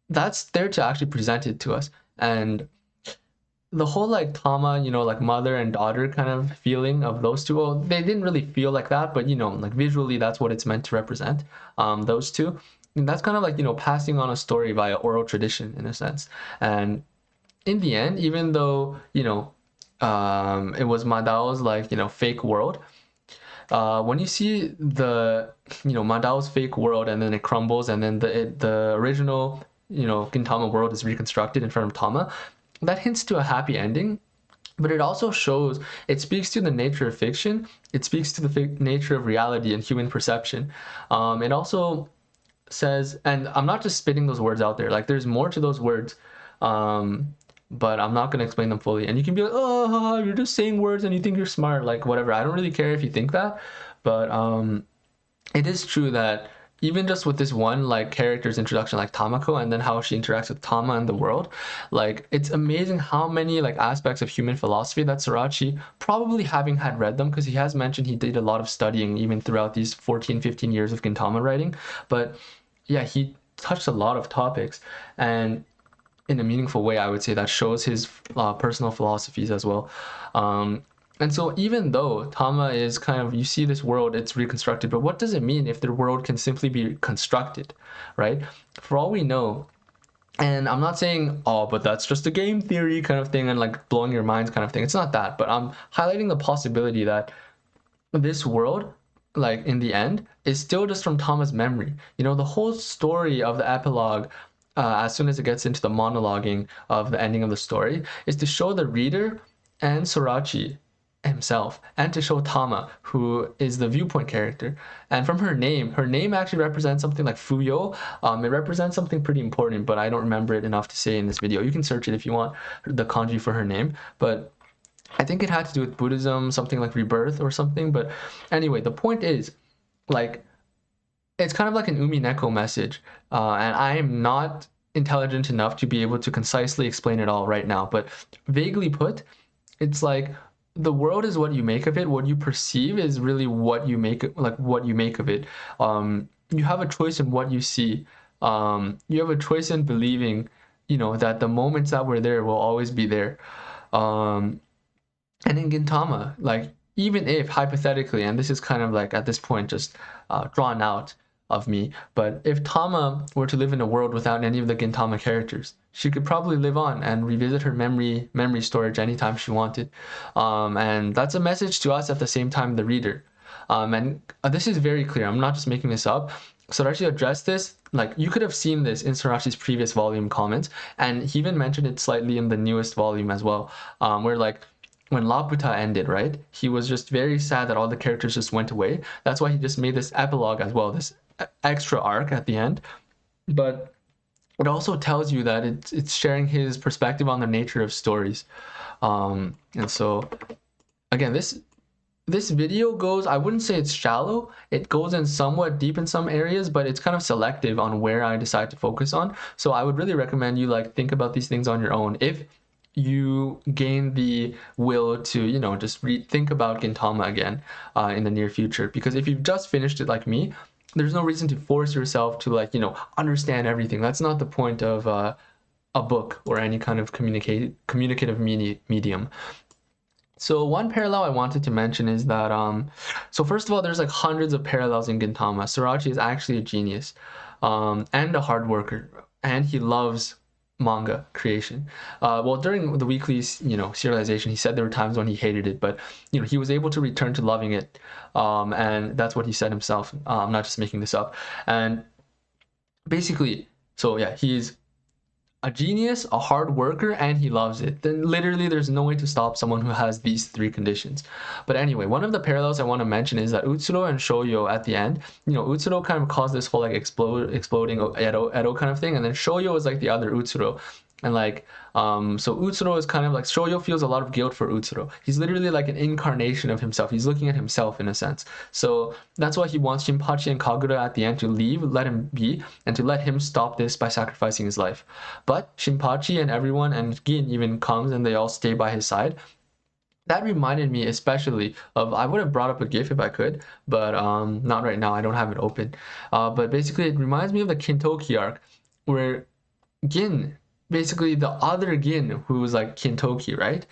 [SPEAKER 1] that's there to actually present it to us. And the whole like Tama, you know, like mother and daughter kind of feeling of those two, well, they didn't really feel like that, but you know, like visually, that's what it's meant to represent, those two. And that's kind of like, you know, passing on a story via oral tradition in a sense. And in the end, even though, you know, it was Madao's like, you know, fake world, when you see the, you know, Madao's fake world and then it crumbles and then the original, you know, Gintama world is reconstructed in front of Tama, that hints to a happy ending. But it also shows, it speaks to the nature of fiction. It speaks to the nature of reality and human perception. It also says, and I'm not just spitting those words out there, like there's more to those words, but I'm not going to explain them fully. And you can be like, oh, you're just saying words and you think you're smart, like whatever. I don't really care if you think that, but it is true that even just with this one like character's introduction, like Tamako, and then how she interacts with Tama and the world, like it's amazing how many like aspects of human philosophy that Sorachi, probably having had read them, because he has mentioned he did a lot of studying even throughout these 14-15 years of Gintama writing, but yeah, he touched a lot of topics, and in a meaningful way, I would say that shows his personal philosophies as well. And so even though Tama is kind of, you see this world, it's reconstructed, but what does it mean if the world can simply be constructed, right? For all we know, and I'm not saying, oh, but that's just a game theory kind of thing and like blowing your minds kind of thing. It's not that, but I'm highlighting the possibility that this world, like in the end, is still just from Tama's memory. You know, the whole story of the epilogue, as soon as it gets into the monologuing of the ending of the story, is to show the reader and Sorachi himself, and to show Tama, who is the viewpoint character. And from her name actually represents something like Fuyo. It represents something pretty important, but I don't remember it enough to say in this video. You can search it if you want, the kanji for her name, but I think it had to do with Buddhism, something like rebirth or something. But anyway, the point is, like, it's kind of like an Umineko message, and I am not intelligent enough to be able to concisely explain it all right now, but vaguely put, it's like the world is what you make of it. What you perceive is really what you make, like what you make of it. You have a choice in what you see. You have a choice in believing, you know, that the moments that were there will always be there. And in Gintama, like even if hypothetically, and this is kind of like at this point just drawn out of me, but if Tama were to live in a world without any of the Gintama characters, she could probably live on and revisit her memory storage anytime she wanted. And that's a message to us at the same time, the reader. And this is very clear. I'm not just making this up. Sorachi addressed this, like you could have seen this in Sorachi's previous volume comments, and he even mentioned it slightly in the newest volume as well, where like when Laputa ended, right? He was just very sad that all the characters just went away. That's why he just made this epilogue as well, this extra arc at the end. But it also tells you that it's sharing his perspective on the nature of stories. And so, again, this video goes, I wouldn't say it's shallow. It goes in somewhat deep in some areas, but it's kind of selective on where I decide to focus on. So I would really recommend you like think about these things on your own. If you gain the will to, you know, just think about Gintama again in the near future. Because if you've just finished it like me, there's no reason to force yourself to like, you know, understand everything. That's not the point of a book or any kind of communicative medium. So one parallel I wanted to mention is that, so first of all, there's like hundreds of parallels in Gintama. Sorachi is actually a genius and a hard worker, and he loves manga creation. Well, during the weekly, you know, serialization, he said there were times when he hated it, but you know, he was able to return to loving it, and that's what he said himself. I'm not just making this up. And basically, so yeah, he's a genius, a hard worker, and he loves it, then literally there's no way to stop someone who has these three conditions. But anyway, one of the parallels I want to mention is that Utsuro and Shoyo at the end, Utsuro kind of caused this whole like exploding Edo kind of thing, and then Shoyo is like the other Utsuro. And like, so Utsuro is kind of like, Shoyo feels a lot of guilt for Utsuro. He's literally like an incarnation of himself. He's looking at himself in a sense. So that's why he wants Shinpachi and Kagura at the end to leave, let him be, and to let him stop this by sacrificing his life. But Shinpachi and everyone, and Gin even comes and they all stay by his side. That reminded me especially of, I would have brought up a GIF if I could, but not right now. I don't have it open. But basically, it reminds me of the Kintoki arc, where Gin, basically the other Gin, who was like Kintoki, right?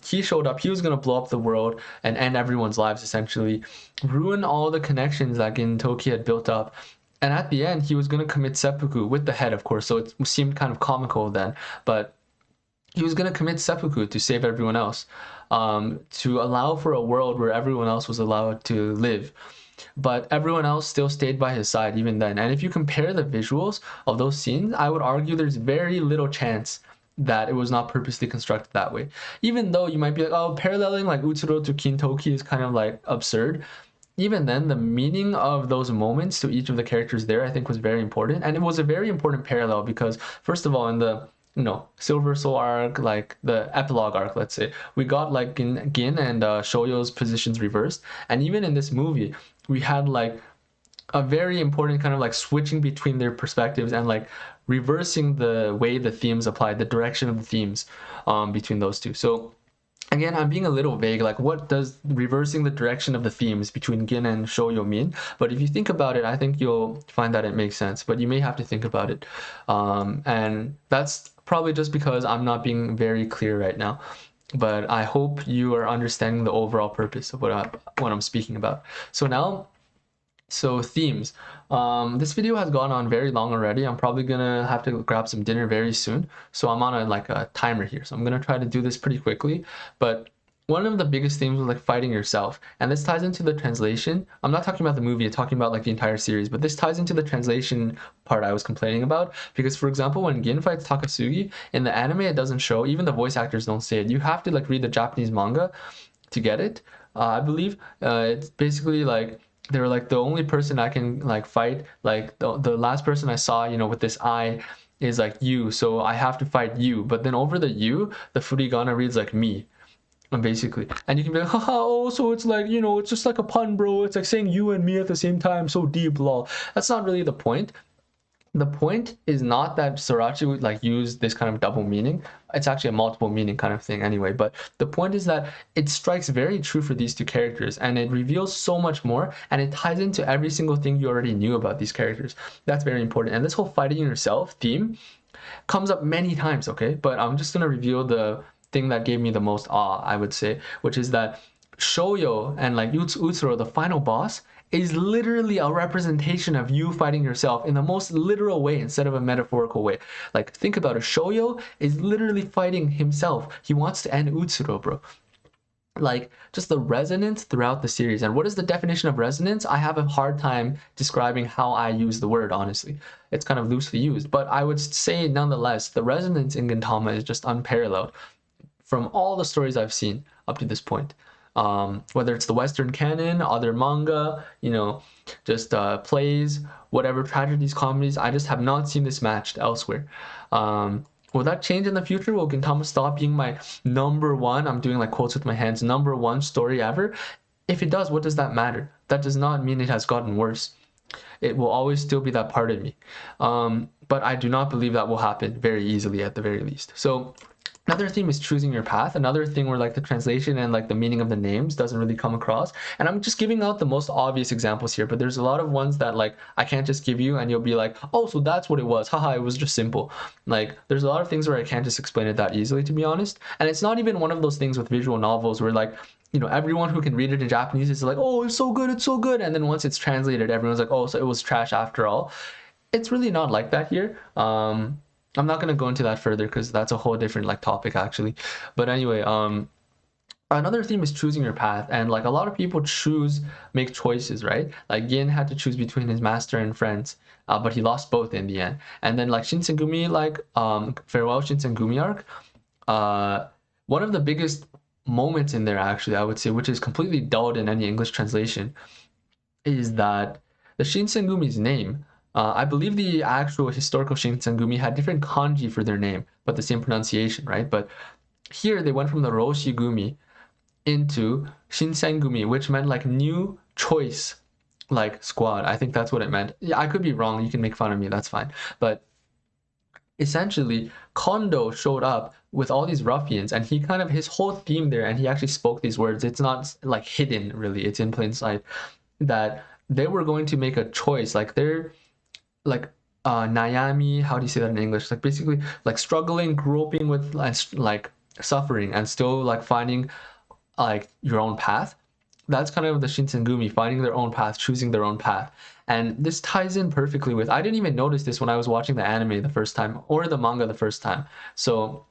[SPEAKER 1] He showed up. He was gonna blow up the world and end everyone's lives, essentially, ruin all the connections that Gintoki had built up. And at the end, he was gonna commit seppuku with the head, of course. So it seemed kind of comical then, but he was gonna commit seppuku to save everyone else, to allow for a world where everyone else was allowed to live. But everyone else still stayed by his side even then. And if you compare the visuals of those scenes, I would argue there's very little chance that it was not purposely constructed that way. Even though you might be like, oh, paralleling like Utsuro to Kintoki is kind of like absurd. Even then, the meaning of those moments to each of the characters there, I think, was very important. And it was a very important parallel because, first of all, in the Silver Soul arc, like the epilogue arc, let's say, we got like Gin and Shoyo's positions reversed. And even in this movie, we had like a very important kind of like switching between their perspectives and like reversing the way the themes apply, the direction of the themes between those two. So again, I'm being a little vague, like what does reversing the direction of the themes between Gin and Shoyo mean? But if you think about it, I think you'll find that it makes sense, but you may have to think about it. And that's probably just because I'm not being very clear right now. But I hope you are understanding the overall purpose of what I'm speaking about. So now, themes. This video has gone on very long already. I'm probably gonna have to grab some dinner very soon. So I'm on a timer here. So I'm gonna try to do this pretty quickly. But one of the biggest themes was like fighting yourself. And this ties into the translation. I'm not talking about the movie, I'm talking about like the entire series, but this ties into the translation part I was complaining about. Because for example, when Gin fights Takasugi, in the anime it doesn't show, even the voice actors don't say it. You have to like read the Japanese manga to get it, I believe. It's basically like, they were like, the only person I can like fight, like the last person I saw, with this eye is like you, so I have to fight you. But then over the you, the furigana reads like me, basically. And you can be like, haha, oh, so it's like, it's just like a pun, bro. It's like saying you and me at the same time, so deep, lol. That's not really the point. The point is not that Sorachi would like use this kind of double meaning. It's actually a multiple meaning kind of thing anyway. But the point is that it strikes very true for these two characters, and it reveals so much more, and it ties into every single thing you already knew about these characters. That's very important. And this whole fighting yourself theme comes up many times, okay? But I'm just gonna reveal the thing that gave me the most awe, I would say, which is that Shoyo and like Utsuro, the final boss, is literally a representation of you fighting yourself in the most literal way instead of a metaphorical way. Like, think about it. Shoyo is literally fighting himself. He wants to end Utsuro, bro. Like, just the resonance throughout the series. And what is the definition of resonance? I have a hard time describing how I use the word, honestly. It's kind of loosely used. But I would say, nonetheless, the resonance in Gintama is just unparalleled from all the stories I've seen up to this point. Whether it's the Western canon, other manga, just plays, whatever, tragedies, comedies, I just have not seen this matched elsewhere. Will that change in the future? Will Gintama stop being my number one, I'm doing like quotes with my hands, number one story ever? If it does, what does that matter? That does not mean it has gotten worse. It will always still be that part of me. But I do not believe that will happen very easily at the very least. So another theme is choosing your path. Another thing where like the translation and like the meaning of the names doesn't really come across. And I'm just giving out the most obvious examples here, but there's a lot of ones that like I can't just give you and you'll be like, oh, so that's what it was. Haha, it was just simple. Like, there's a lot of things where I can't just explain it that easily, to be honest. And it's not even one of those things with visual novels where like, everyone who can read it in Japanese is like, oh, it's so good, it's so good. And then once it's translated, everyone's like, oh, so it was trash after all. It's really not like that here. I'm not going to go into that further because that's a whole different like topic actually. But anyway, Another theme is choosing your path, and like a lot of people make choices, right? Like Yin had to choose between his master and friends, but he lost both in the end. And then like Shinsengumi, like farewell Shinsengumi arc, uh, one of the biggest moments in there, actually, I would say, which is completely dulled in any English translation, is that the Shinsengumi's name. I believe the actual historical Shinsengumi had different kanji for their name, but the same pronunciation, right? But here they went from the Roshigumi into Shinsengumi, which meant like new choice, like squad. I think that's what it meant. Yeah, I could be wrong. You can make fun of me. That's fine. But essentially, Kondo showed up with all these ruffians, and he kind of his whole theme there, and he actually spoke these words. It's not like hidden, really. It's in plain sight that they were going to make a choice. Like they're like Nayami. How do you say that in English? Like basically like struggling, groping with like suffering, and still like finding like your own path. That's kind of the Shinsengumi, finding their own path, choosing their own path. And this ties in perfectly with, I didn't even notice this when I was watching the anime the first time or the manga the first time. So,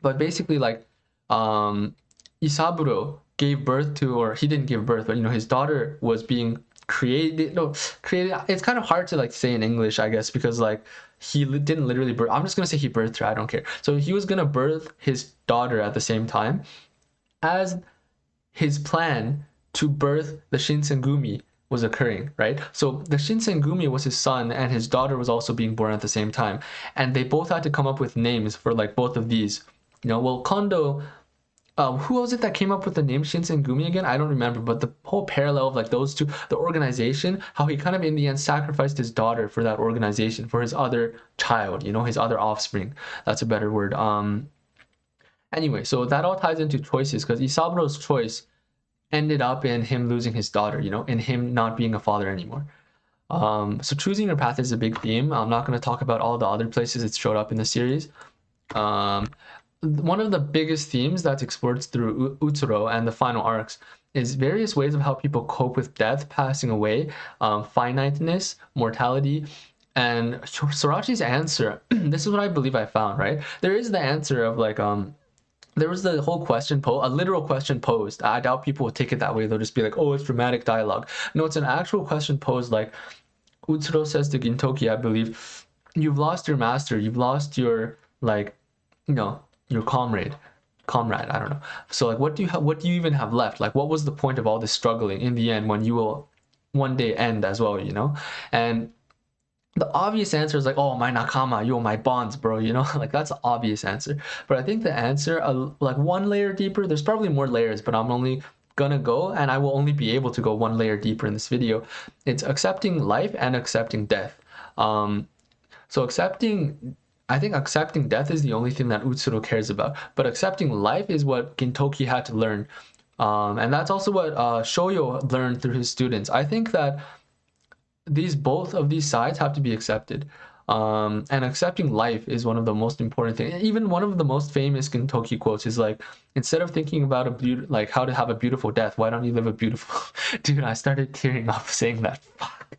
[SPEAKER 1] but basically like Isaburo gave birth to, or he didn't give birth, but you know, his daughter was being created, no, created. It's kind of hard to like say in English, I guess, because like didn't literally birth. I'm just gonna say he birthed her. I don't care. So he was gonna birth his daughter at the same time as his plan to birth the Shinsengumi was occurring, right? So the Shinsengumi was his son, and his daughter was also being born at the same time, and they both had to come up with names for like both of these. You know, well, Kondo. Who was it that came up with the name Shinsengumi again? I don't remember, but the whole parallel of like those two, the organization, how he kind of in the end sacrificed his daughter for that organization, for his other child, you know, his other offspring. That's a better word. Anyway, so that all ties into choices because Isaburo's choice ended up in him losing his daughter, you know, in him not being a father anymore. So choosing your path is a big theme. I'm not going to talk about all the other places it's showed up in the series. One of the biggest themes that's explored through Utsuro and the final arcs is various ways of how people cope with death, passing away, finiteness, mortality, and Sorachi's answer. This is what I believe I found, right? There is the answer of like there was the whole question a literal question posed. I doubt people will take it that way. They'll just be like, oh, it's dramatic dialogue. No, it's an actual question posed. Like Utsuro says to Gintoki, I believe, you've lost your master. You've lost your like, you know, your comrade. I don't know. So like, what do you even have left? Like, what was the point of all this struggling in the end when you will one day end as well? You know, and the obvious answer is like, oh, my nakama, yo, my bonds, bro, you know, like that's the obvious answer. But I think the answer, like one layer deeper, there's probably more layers, but I'm only gonna go, and I will only be able to go one layer deeper in this video. It's accepting life and accepting death. So I think accepting death is the only thing that Utsuro cares about, but accepting life is what Gintoki had to learn. And that's also what Shoyo learned through his students. I think that both of these sides have to be accepted. And accepting life is one of the most important things. Even one of the most famous Gintoki quotes is like, instead of thinking about like how to have a beautiful death, why don't you live a beautiful? Dude, I started tearing up saying that. Fuck.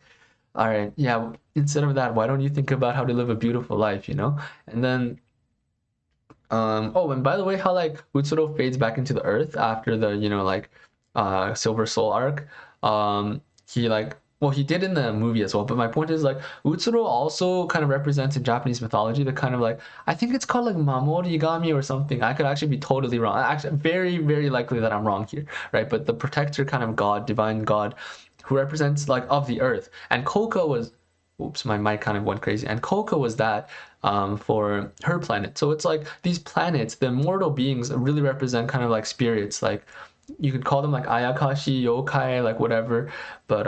[SPEAKER 1] All right, yeah. Instead of that, why don't you think about how to live a beautiful life? You know, and then. Oh, and by the way, how like Utsuro fades back into the earth after the like Silver Soul arc. He like well, he did in the movie as well, but my point is like Utsuro also kind of represents in Japanese mythology the kind of like, I think it's called like Mamorigami or something. I could actually be totally wrong. Actually, very, very likely that I'm wrong here, right? But the protector kind of god, divine god, who represents like of the earth. And Koka was, oops, my mic kind of went crazy. And Koka was that for her planet. So it's like these planets, the immortal beings really represent kind of like spirits, like you could call them like ayakashi, yokai, like whatever. But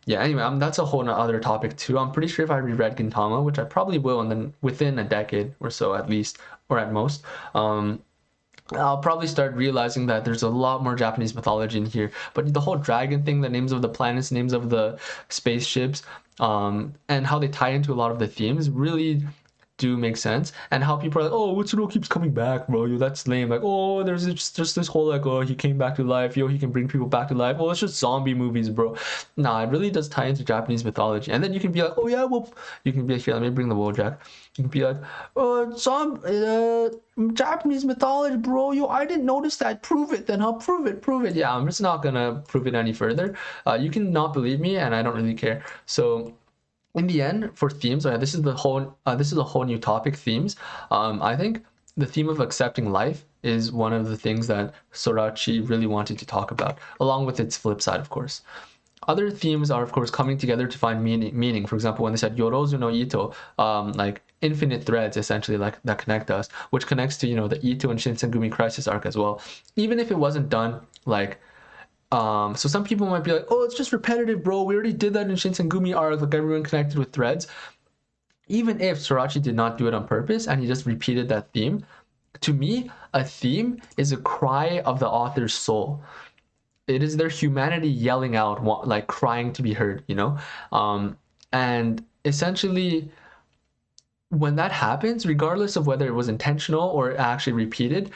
[SPEAKER 1] yeah, anyway, that's a whole other topic too. I'm pretty sure if I reread Gintama, which I probably will, and then within a decade or so at least, or at most, I'll probably start realizing that there's a lot more Japanese mythology in here. But the whole dragon thing, the names of the planets, names of the spaceships, and how they tie into a lot of the themes really do make sense, and how people are like, oh, Utsuro keeps coming back, bro, yo, that's lame. Like, oh, there's just this whole like, oh, he came back to life, yo, he can bring people back to life. Well, it's just zombie movies, bro. Nah, it really does tie into Japanese mythology. And then you can be like, oh yeah, well, you can be like, here, let me bring the Wojak. You can be like, Japanese mythology, bro, yo, I didn't notice that. Prove it, then I'll prove it. Yeah, I'm just not gonna prove it any further. You can not believe me, and I don't really care. So in the end, for themes, this is the whole new topic, themes. I think the theme of accepting life is one of the things that Sorachi really wanted to talk about, along with its flip side, of course. Other themes are, of course, coming together to find meaning. For example, when they said Yorozu no Ito, like infinite threads, essentially, like that connect us, which connects to, the Ito and Shinsengumi crisis arc as well. Even if it wasn't done like, so some people might be like, oh, it's just repetitive, bro. We already did that in Shinsengumi arc, like everyone connected with threads. Even if Sorachi did not do it on purpose and he just repeated that theme, to me, a theme is a cry of the author's soul. It is their humanity yelling out, like crying to be heard, and essentially when that happens, regardless of whether it was intentional or actually repeated,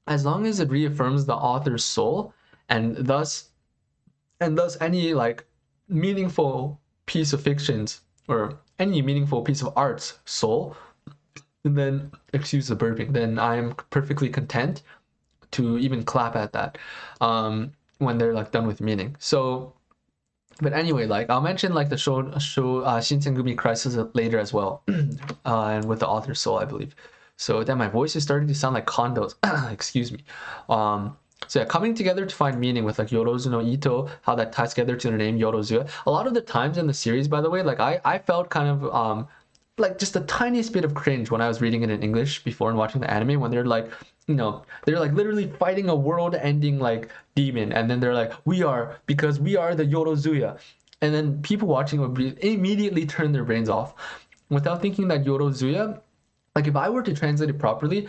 [SPEAKER 1] as long as it reaffirms the author's soul, and thus any like meaningful piece of fiction's or any meaningful piece of art's soul, and then, excuse the burping, then I'm perfectly content to even clap at that when they're like done with meaning. So, but anyway, like I'll mention like the show Shinsengumi crisis later as well, and with the author's soul, I believe. So then my voice is starting to sound like condos. Excuse me. So yeah, coming together to find meaning with like Yorozu no Ito, how that ties together to the name Yorozu. A lot of the times in the series, by the way, like I felt kind of like just the tiniest bit of cringe when I was reading it in English before and watching the anime, when they're like, they're like literally fighting a world-ending like demon, and then they're like, because we are the Yorozuya, and then people watching would immediately turn their brains off without thinking that Yorozuya, like if I were to translate it properly,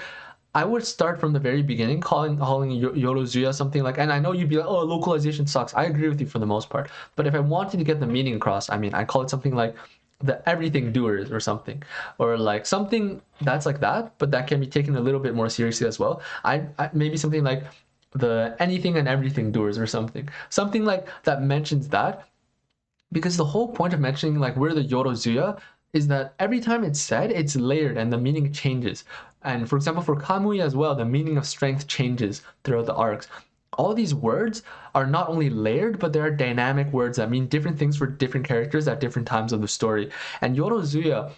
[SPEAKER 1] I would start from the very beginning, calling Yorozuya something like, and I know you'd be like, oh, localization sucks. I agree with you for the most part. But if I wanted to get the meaning across, I mean, I call it something like the everything doers or something, or like something that's like that, but that can be taken a little bit more seriously as well. I maybe something like the anything and everything doers or something like that mentions that, because the whole point of mentioning like we're the Yorozuya is that every time it's said, it's layered and the meaning changes. And for example, for Kamuya as well, the meaning of strength changes throughout the arcs. All these words are not only layered, but they are dynamic words that mean different things for different characters at different times of the story. And Yorozuya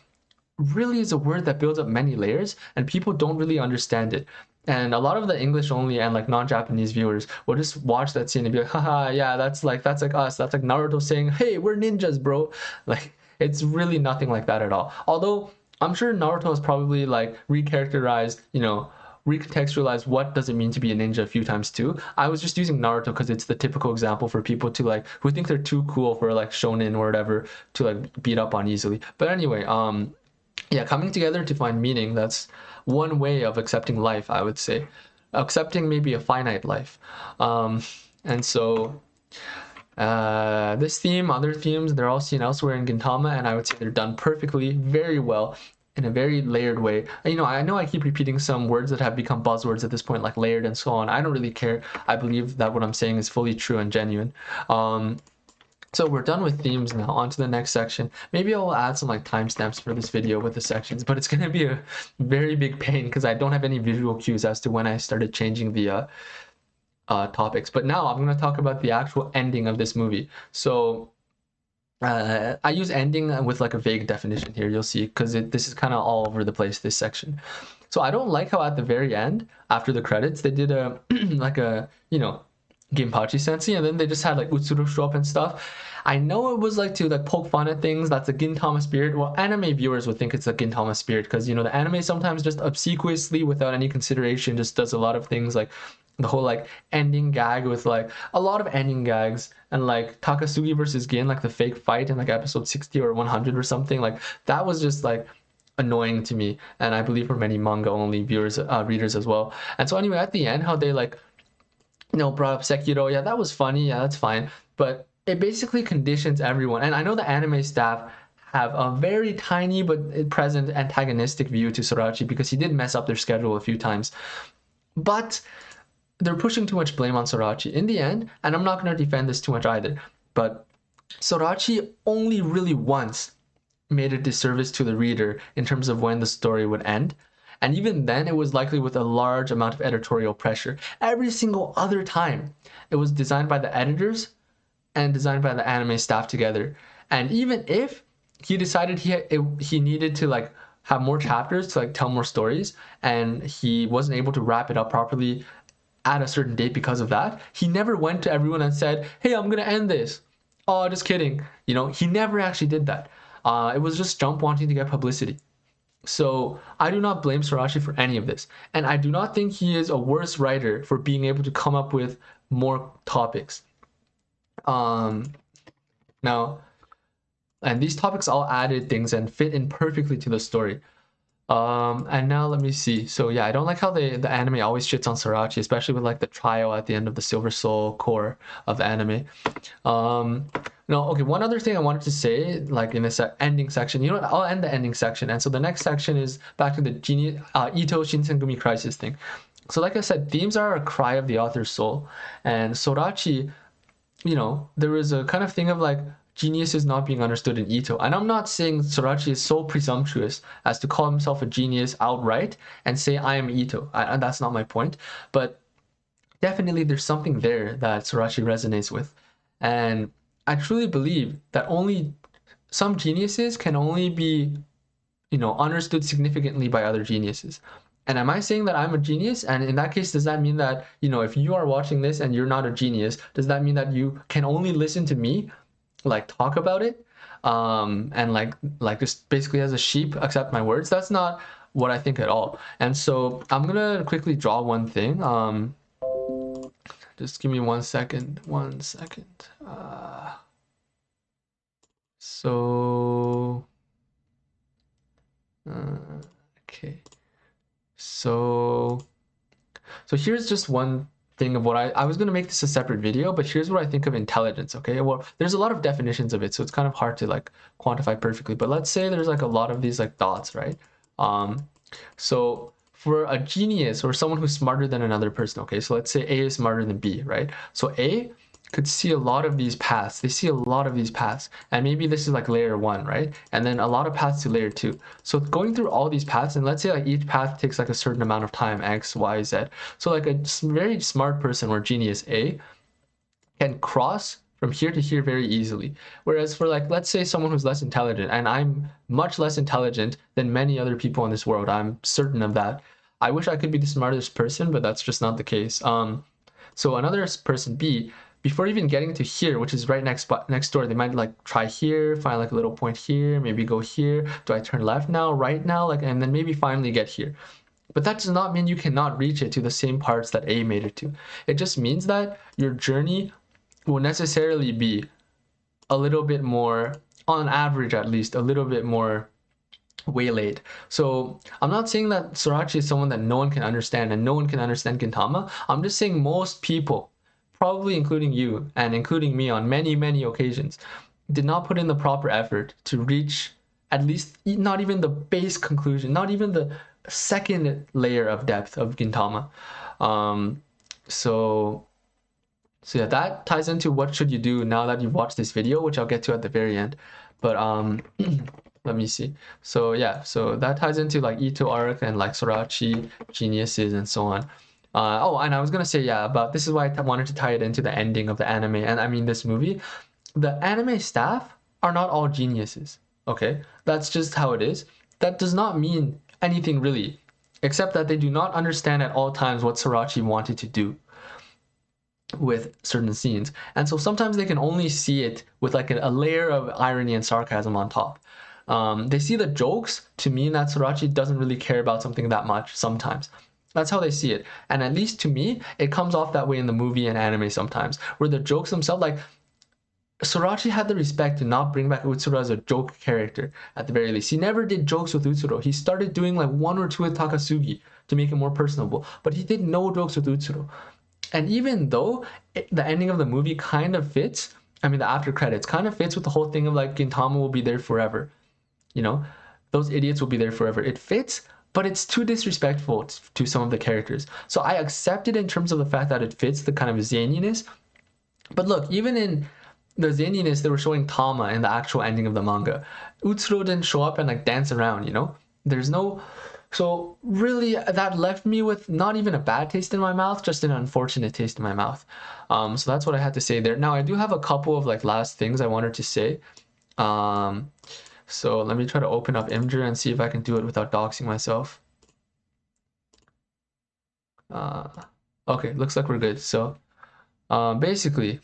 [SPEAKER 1] really is a word that builds up many layers, and people don't really understand it. And a lot of the English only and like non-Japanese viewers will just watch that scene and be like, haha, yeah, that's like us. That's like Naruto saying, hey, we're ninjas, bro. Like, it's really nothing like that at all. Although I'm sure Naruto has probably like recontextualized what does it mean to be a ninja a few times too. I was just using Naruto because it's the typical example for people to like who think they're too cool for like shonen or whatever to like beat up on easily. But anyway, yeah, coming together to find meaning, that's one way of accepting life, I would say. Accepting maybe a finite life. And so this theme, other themes, they're all seen elsewhere in Gintama, and I would say they're done perfectly, very well, in a very layered way. I know I keep repeating some words that have become buzzwords at this point, like layered and so on. I don't really care. I believe that what I'm saying is fully true and genuine. So we're done with themes now. On to the next section. Maybe I'll add some like timestamps for this video with the sections, but it's going to be a very big pain because I don't have any visual cues as to when I started changing the topics. But now I'm going to talk about the actual ending of this movie. So I use ending with like a vague definition here, you'll see, because this is kind of all over the place, this section. So I don't like how at the very end, after the credits, they did a like a Ginpachi sensei, and then they just had like Utsuro show up and stuff. I know it was like to like poke fun at things. That's a Gintama spirit. Well, anime viewers would think it's a Gintama spirit because the anime sometimes just obsequiously, without any consideration, just does a lot of things, like the whole like ending gag with like a lot of ending gags, and like Takasugi versus Gin, like the fake fight in like episode 60 or 100 or something, like that was just like annoying to me, and I believe for many manga only viewers, readers as well. And so anyway, at the end, how they like brought up Sekiro, yeah, that was funny, yeah, that's fine, but it basically conditions everyone. And I know the anime staff have a very tiny but present antagonistic view to Sorachi because he did mess up their schedule a few times. But they're pushing too much blame on Sorachi in the end, and I'm not going to defend this too much either, but Sorachi only really once made a disservice to the reader in terms of when the story would end. And even then, it was likely with a large amount of editorial pressure. Every single other time, it was designed by the editors and designed by the anime staff together. And even if he decided he needed to like have more chapters to like tell more stories, and he wasn't able to wrap it up properly at a certain date because of that, he never went to everyone and said, "Hey, I'm gonna end this." Oh, just kidding. You know, he never actually did that. It was just Jump wanting to get publicity. So I do not blame Sorachi for any of this. And I do not think he is a worse writer for being able to come up with more topics. Now, and these topics all added things and fit in perfectly to the story. And now let me see. So yeah, I don't like how the anime always shits on Sorachi, especially with like the trial at the end of the Silver Soul core of the anime. No, okay, one other thing I wanted to say, like in this ending section, you know what, I'll end the ending section. And so the next section is back to the Ito Shinsengumi crisis thing. So like I said, themes are a cry of the author's soul. And Sorachi, you know, there was a kind of thing of like, genius is not being understood in Ito. And I'm not saying Sorachi is so presumptuous as to call himself a genius outright and say, I am Ito. And that's not my point. But definitely there's something there that Sorachi resonates with. And I truly believe that only some geniuses can only be, you know, understood significantly by other geniuses. And am I saying that I'm a genius? And in that case, does that mean that, you know, if you are watching this and you're not a genius, does that mean that you can only listen to me like talk about it and like just basically as a sheep accept my words? That's not what I think at all. And so I'm gonna quickly draw one thing. Just give me 1 second. Okay, so here's just one thing of what I was going to make this a separate video, but here's what I think of intelligence. Okay, well, there's a lot of definitions of it, so it's kind of hard to like quantify perfectly, but let's say there's like a lot of these like dots, right? So for a genius or someone who's smarter than another person, okay, so let's say A is smarter than B, right? So A could see a lot of these paths. They see a lot of these paths, and maybe this is like layer 1, right? And then a lot of paths to layer 2. So going through all these paths, and let's say like each path takes like a certain amount of time, X, Y, Z. So like a very smart person or genius A can cross from here to here very easily. Whereas for like, let's say someone who's less intelligent, and I'm much less intelligent than many other people in this world, I'm certain of that. I wish I could be the smartest person, but that's just not the case. So another person B, before even getting to here, which is right next door, they might like try here, find like a little point here, maybe go here. Do I turn left now, right now? Like, and then maybe finally get here. But that does not mean you cannot reach it to the same parts that A made it to. It just means that your journey will necessarily be a little bit more, on average at least, a little bit more waylaid. So I'm not saying that Sorachi is someone that no one can understand and no one can understand Gintama. I'm just saying most people, probably including you and including me on many, many occasions, did not put in the proper effort to reach at least not even the base conclusion, not even the second layer of depth of Gintama. So yeah, that ties into what should you do now that you've watched this video, which I'll get to at the very end. But let me see. So yeah, so that ties into like Ito arc and like Sorachi, geniuses, and so on. Oh, and I was gonna say, yeah, but this is why I wanted to tie it into the ending of the anime, and I mean this movie. The anime staff are not all geniuses, okay? That's just how it is. That does not mean anything really, except that they do not understand at all times what Sorachi wanted to do with certain scenes. And so sometimes they can only see it with like a layer of irony and sarcasm on top. They see the jokes to mean that Sorachi doesn't really care about something that much sometimes. That's how they see it. And at least to me, it comes off that way in the movie and anime sometimes, where the jokes themselves, like, Sorachi had the respect to not bring back Utsuro as a joke character, at the very least. He never did jokes with Utsuro. He started doing like 1 or 2 with Takasugi to make him more personable, but he did no jokes with Utsuro. And even though the ending of the movie kind of fits, I mean, the after credits kind of fits with the whole thing of like Gintama will be there forever. you know, those idiots will be there forever. It fits, but it's too disrespectful to some of the characters. So I accept it in terms of the fact that it fits the kind of zaniness. But look, even in the zaniness, they were showing Tama in the actual ending of the manga. Utsuro didn't show up and like dance around, you know? There's no... So really, that left me with not even a bad taste in my mouth, just an unfortunate taste in my mouth. So that's what I had to say there. Now, I do have a couple of like last things I wanted to say. So let me try to open up Imgur and see if I can do it without doxing myself. Okay, looks like we're good. So basically,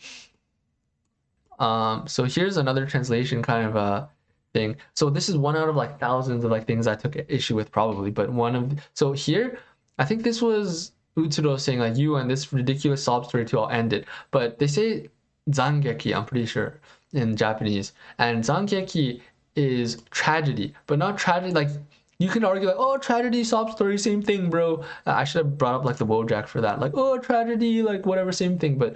[SPEAKER 1] so here's another translation kind of thing. So this is one out of like thousands of like things I took issue with probably, but one of so here, I think this was Utsuro saying like you and this ridiculous sob story to all end it, but they say zangeki, I'm pretty sure in Japanese, and zangeki is tragedy, but not tragedy like you can argue like, oh, tragedy, sob story, same thing, bro. I should have brought up like the Wojak for that, like, oh, tragedy, like whatever, same thing. But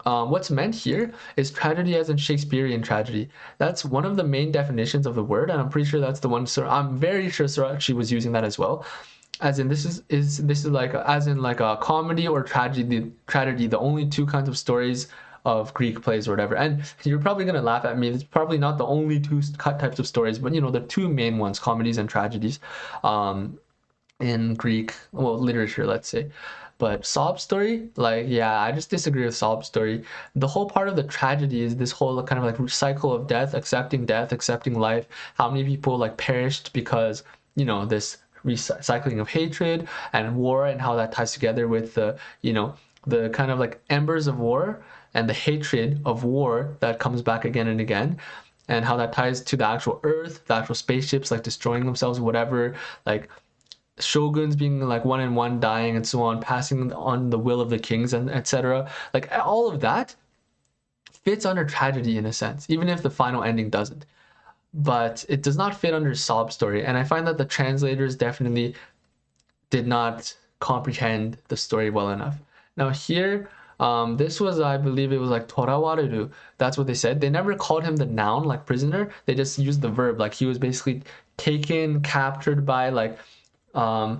[SPEAKER 1] what's meant here is tragedy as in Shakespearean tragedy. That's one of the main definitions of the word, and I'm pretty sure that's the one. I'm very sure Sorachi was using that as well. As in, this is like as in like a comedy or tragedy. Tragedy, the only two kinds of stories of Greek plays or whatever. And you're probably gonna laugh at me. It's probably not the only two types of stories, but you know the two main ones, comedies and tragedies, in Greek, well, literature, let's say. But sob story, like, yeah, I just disagree with sob story. The whole part of the tragedy is this whole kind of like cycle of death, accepting life. How many people like perished because, you know, this recycling of hatred and war, and how that ties together with the, you know, the kind of like embers of war and the hatred of war that comes back again and again, and how that ties to the actual earth, the actual spaceships like destroying themselves, whatever, like shoguns being like one and one dying and so on, passing on the will of the kings and etc. Like all of that fits under tragedy in a sense, even if the final ending doesn't. But it does not fit under sob story, and I find that the translators definitely did not comprehend the story well enough. Now here, this was, I believe it was like torawareru. That's what they said. They never called him the noun like prisoner. They just used the verb, like he was basically taken, captured by like those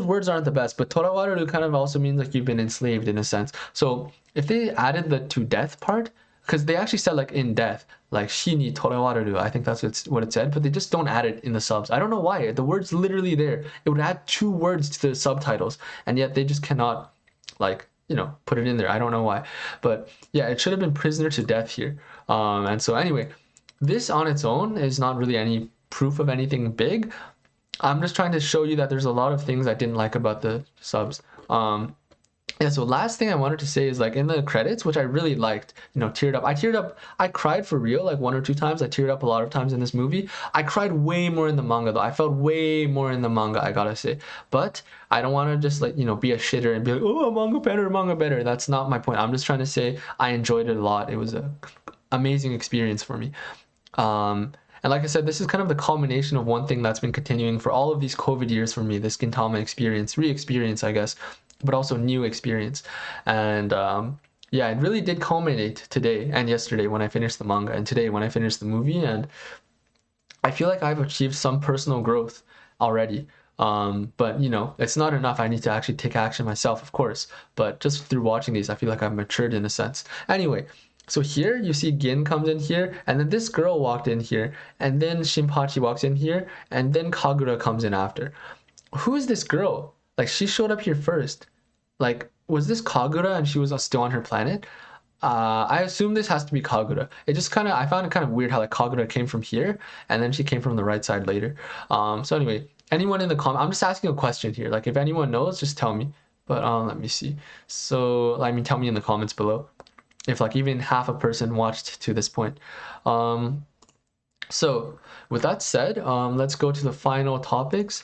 [SPEAKER 1] words aren't the best, but torawareru kind of also means like you've been enslaved in a sense. So if they added the to death part, because they actually said like in death, like shini torawareru, I think that's what it said, but they just don't add it in the subs. I don't know why. The word's literally there. It would add 2 words to the subtitles, and yet they just cannot, like, you know, put it in there. I don't know why, but yeah, it should have been prisoner to death here. And so anyway, this on its own is not really any proof of anything big. I'm just trying to show you that there's a lot of things I didn't like about the subs. Yeah, so last thing I wanted to say is like in the credits, which I really liked, you know, teared up. I teared up, I cried for real like 1 or 2 times. I teared up a lot of times in this movie. I cried way more in the manga though. I felt way more in the manga, I gotta say. But I don't want to just like, you know, be a shitter and be like, oh, manga better. That's not my point. I'm just trying to say I enjoyed it a lot. It was an amazing experience for me. And like I said, this is kind of the culmination of one thing that's been continuing for all of these COVID years for me, this Gintama experience, re-experience, I guess, but also new experience. And yeah, it really did culminate today and yesterday when I finished the manga, and today when I finished the movie. And I feel like I've achieved some personal growth already. But you know, it's not enough. I need to actually take action myself, of course. But just through watching these, I feel like I've matured in a sense. Anyway, so here you see Gin comes in here, and then this girl walked in here, and then Shinpachi walks in here, and then Kagura comes in after. Who is this girl? Like, she showed up here first. Like, was this Kagura and she was still on her planet? I assume this has to be Kagura. It just kind of, I found it kind of weird how like Kagura came from here, and then she came from the right side later. So anyway, anyone in the comment, I'm just asking a question here. Like, if anyone knows, just tell me. But let me see. So, I mean, tell me in the comments below if like even half a person watched to this point. So with that said, let's go to the final topics.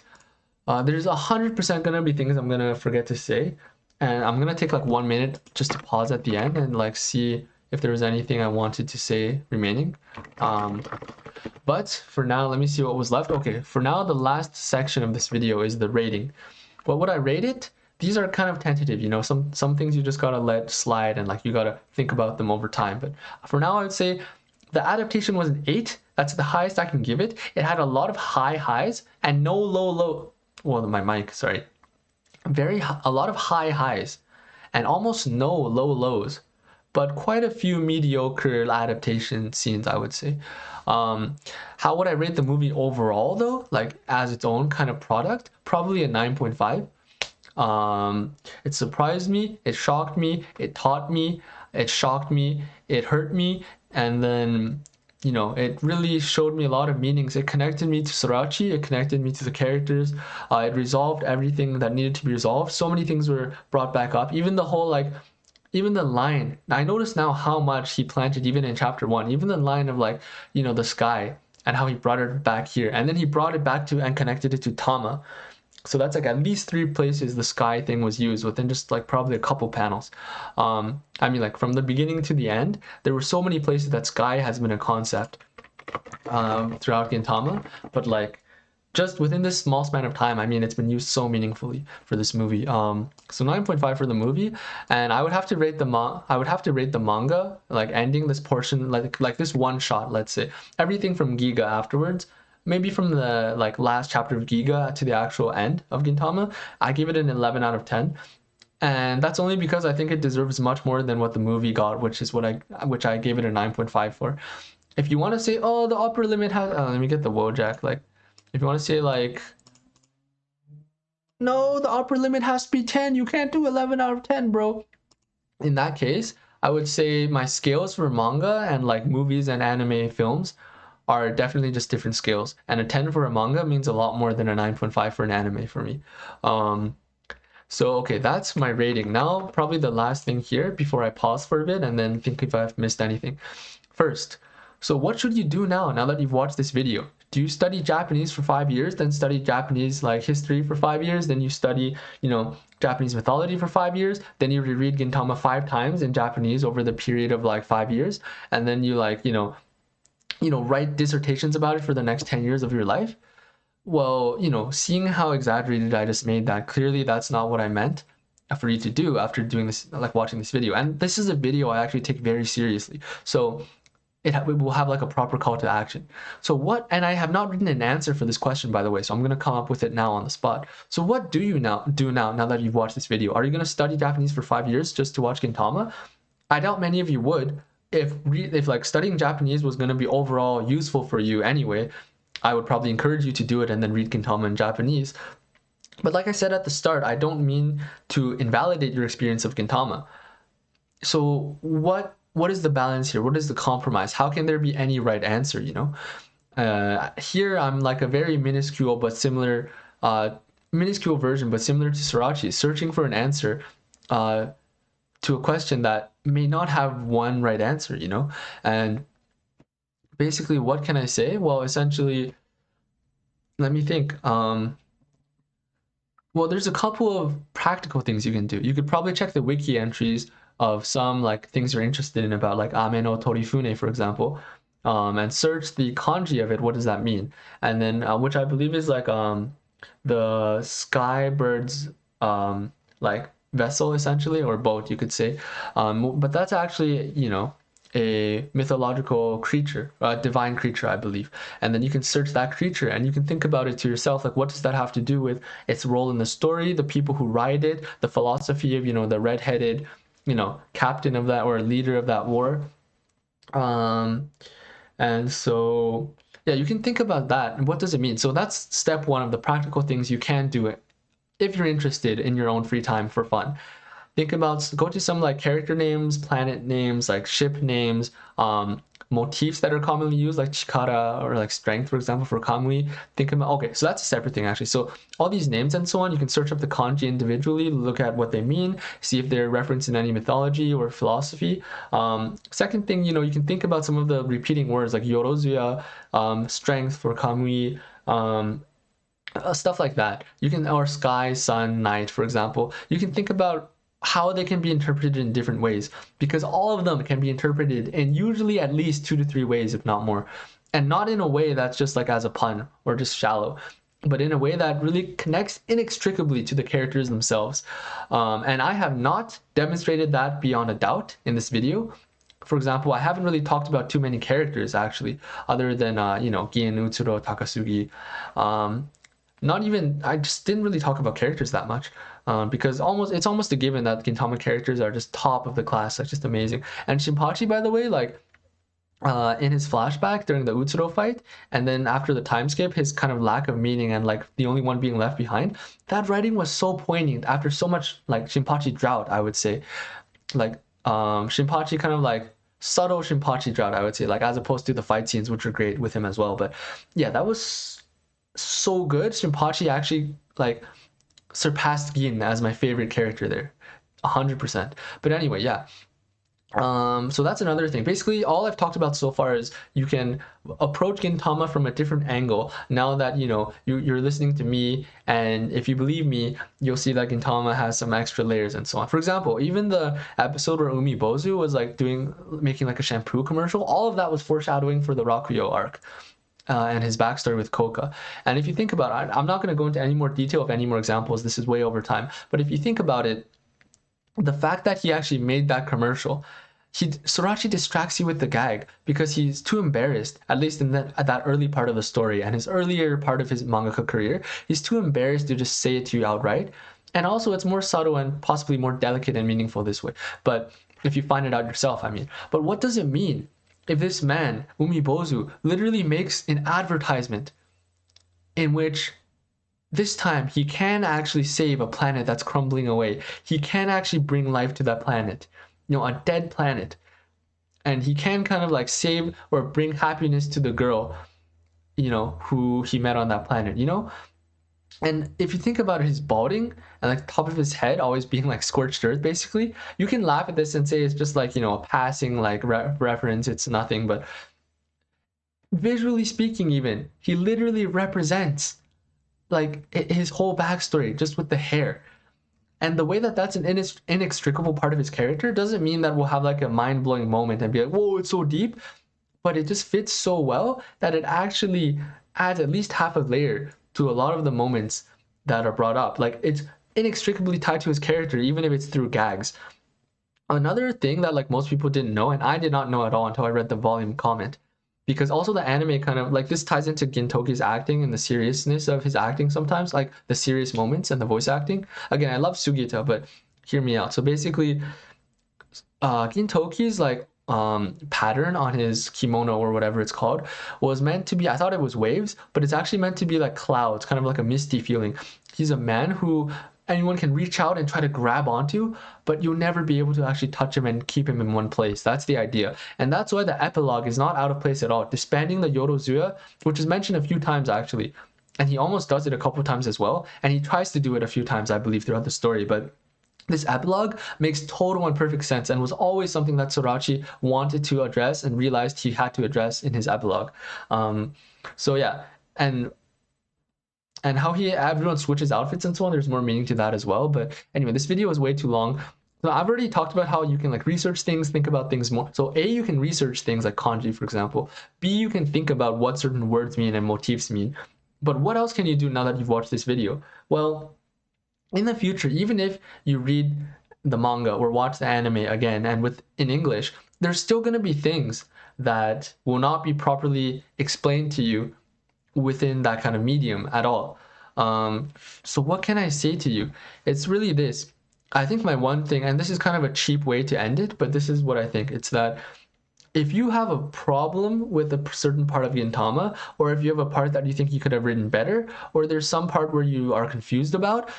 [SPEAKER 1] There's 100% gonna be things I'm gonna forget to say, and I'm gonna take like 1 minute just to pause at the end and like see if there was anything I wanted to say remaining. But for now, let me see what was left. Okay, for now, the last section of this video is the rating. What would I rate it? These are kind of tentative, you know, some things you just gotta let slide and like you gotta think about them over time. But for now, I would say the adaptation was an 8. That's the highest I can give it. It had a lot of high highs and no low. Well, my mic, sorry. A lot of high highs and almost no low lows, but quite a few mediocre adaptation scenes, I would say. How would I rate the movie overall though? Like as its own kind of product? Probably a 9.5. It surprised me, it shocked me, it taught me, it shocked me, it hurt me, and then it really showed me a lot of meanings. It connected me to Sorachi, it connected me to the characters, it resolved everything that needed to be resolved. So many things were brought back up, even the whole like even the line. I notice now how much he planted even in chapter 1, even the line of like the sky and how he brought it back here, and then he brought it back to and connected it to Tama. So that's like at least 3 places the sky thing was used within just like probably a couple panels. I mean, like from the beginning to the end, there were so many places that sky has been a concept throughout Gintama, but like just within this small span of time, I mean, it's been used so meaningfully for this movie. So 9.5 for the movie, and I would have to rate the manga, like ending this portion, like this one shot, let's say, everything from Giga afterwards. Maybe from the like last chapter of Giga to the actual end of Gintama, I give it an 11 out of 10. And that's only because I think it deserves much more than what the movie got, which I gave it a 9.5 for. If you want to say, oh, the upper limit has, let me get the Wojak. Like, if you want to say like, no, the upper limit has to be 10. You can't do 11 out of 10, bro. In that case, I would say my scales for manga and like movies and anime films are definitely just different scales, and a 10 for a manga means a lot more than a 9.5 for an anime for me. So okay, that's my rating. Now probably the last thing here before I pause for a bit and then think if I've missed anything. First, so what should you do now that you've watched this video? Do you study Japanese for 5 years, then study Japanese like history for 5 years, then you study Japanese mythology for 5 years, then you reread Gintama 5 times in Japanese over the period of like 5 years, and then you like write dissertations about it for the next 10 years of your life? Well, seeing how exaggerated I just made that, clearly that's not what I meant for you to do after doing this, like watching this video. And this is a video I actually take very seriously. So it will have like a proper call to action. So and I have not written an answer for this question, by the way, so I'm going to come up with it now on the spot. So what do you do now that you've watched this video? Are you going to study Japanese for 5 years just to watch Gintama? I doubt many of you would. If like studying Japanese was going to be overall useful for you anyway, I would probably encourage you to do it and then read Gintama in Japanese. But like I said at the start, I don't mean to invalidate your experience of Gintama. So what is the balance here? What is the compromise? How can there be any right answer, Here I'm like a very minuscule version, but similar to SORACHI'S, searching for an answer to a question that may not have one right answer, And basically, what can I say? Well, essentially, let me think. Well, there's a couple of practical things you can do. You could probably check the wiki entries of some like things you're interested in about like Ame no Torifune, for example, and search the kanji of it. What does that mean? And then, which I believe is like the sky bird's like vessel essentially, or boat, you could say. But that's actually a mythological creature, a divine creature, I believe. And then you can search that creature and you can think about it to yourself, like what does that have to do with its role in the story, the people who ride it, the philosophy of the red-headed captain of that, or leader of that war. And so yeah, you can think about that and what does it mean. So that's step 1 of the practical things you can do it if you're interested in your own free time for fun. Go to some like character names, planet names, like ship names, motifs that are commonly used, like chikara or like strength, for example, for kamui. Think about, okay, so that's a separate thing actually. So all these names and so on, you can search up the kanji individually, look at what they mean, see if they're referenced in any mythology or philosophy. Second thing, you can think about some of the repeating words like yorozuya, strength for kamui, stuff like that. Or sky, sun, night, for example. You can think about how they can be interpreted in different ways, because all of them can be interpreted in usually at least 2 to 3 ways, if not more, and not in a way that's just like as a pun or just shallow, but in a way that really connects inextricably to the characters themselves. And I have not demonstrated that beyond a doubt in this video, for example, I haven't really talked about too many characters actually, other than you know, Gin, Utsuro, Takasugi. Not even, I just didn't really talk about characters that much, because it's almost a given that Gintama characters are just top of the class, like just amazing. And Shinpachi, by the way, like in his flashback during the Utsuro fight, and then after the time skip, his kind of lack of meaning and like the only one being left behind, that writing was so poignant after so much like Shinpachi drought, I would say. Like Shinpachi kind of like subtle Shinpachi drought, I would say, like as opposed to the fight scenes, which are great with him as well. But yeah, that was so good. Shinpachi actually like surpassed Gin as my favorite character there, 100%. But anyway, yeah. So that's another thing. Basically, all I've talked about so far is you can approach Gintama from a different angle. Now that you know you're listening to me, and if you believe me, you'll see that Gintama has some extra layers and so on. For example, even the episode where Umi Bozu was like making like a shampoo commercial, all of that was foreshadowing for the Rakuyo arc. And his backstory with Koka. And if you think about it, I'm not going to go into any more detail of any more examples. This is way over time. But if you think about it, the fact that he actually made that commercial, Sorachi distracts you with the gag because he's too embarrassed, at least in at that early part of the story and his earlier part of his mangaka career, he's too embarrassed to just say it to you outright. And also it's more subtle and possibly more delicate and meaningful this way. But if you find it out yourself, I mean. But what does it mean if this man, Umibozu, literally makes an advertisement in which this time he can actually save a planet that's crumbling away. He can actually bring life to that planet, you know, a dead planet. And he can kind of like save or bring happiness to the girl, you know, who he met on that planet, you know? And if you think about his balding and like top of his head always being like scorched earth, basically, you can laugh at this and say it's just like, you know, a passing like reference, it's nothing. But visually speaking, even, he literally represents like his whole backstory just with the hair. And the way that that's an inextricable part of his character doesn't mean that we'll have like a mind-blowing moment and be like, whoa, it's so deep. But it just fits so well that it actually adds at least half a layer to a lot of the moments that are brought up. Like it's inextricably tied to his character, even if it's through gags. Another thing that like most people didn't know, and I did not know at all until I read the volume comment, because also the anime kind of like this ties into Gintoki's acting and the seriousness of his acting sometimes, like the serious moments and the voice acting. Again, I love Sugita, but hear me out. So basically, Gintoki's like pattern on his kimono or whatever it's called was meant to be, I thought it was waves, but it's actually meant to be like clouds, kind of like a misty feeling. He's a man who anyone can reach out and try to grab onto, but you'll never be able to actually touch him and keep him in one place. That's the idea. And that's why the epilogue is not out of place at all. Disbanding the Yorozuya, which is mentioned a few times actually, and he almost does it a couple times as well, and he tries to do it a few times, I believe, throughout the story, but this epilogue makes total and perfect sense and was always something that Sorachi wanted to address and realized he had to address in his epilogue. So yeah, and how everyone switches outfits and so on, there's more meaning to that as well. But anyway, this video is way too long. So I've already talked about how you can like research things, think about things more. So A, you can research things like kanji, for example. B, you can think about what certain words mean and motifs mean. But what else can you do now that you've watched this video? Well, in the future, even if you read the manga or watch the anime again and in English, there's still going to be things that will not be properly explained to you within that kind of medium at all. So what can I say to you? It's really this. I think my one thing, and this is kind of a cheap way to end it, but this is what I think. It's that if you have a problem with a certain part of Gintama, or if you have a part that you think you could have written better, or there's some part where you are confused about,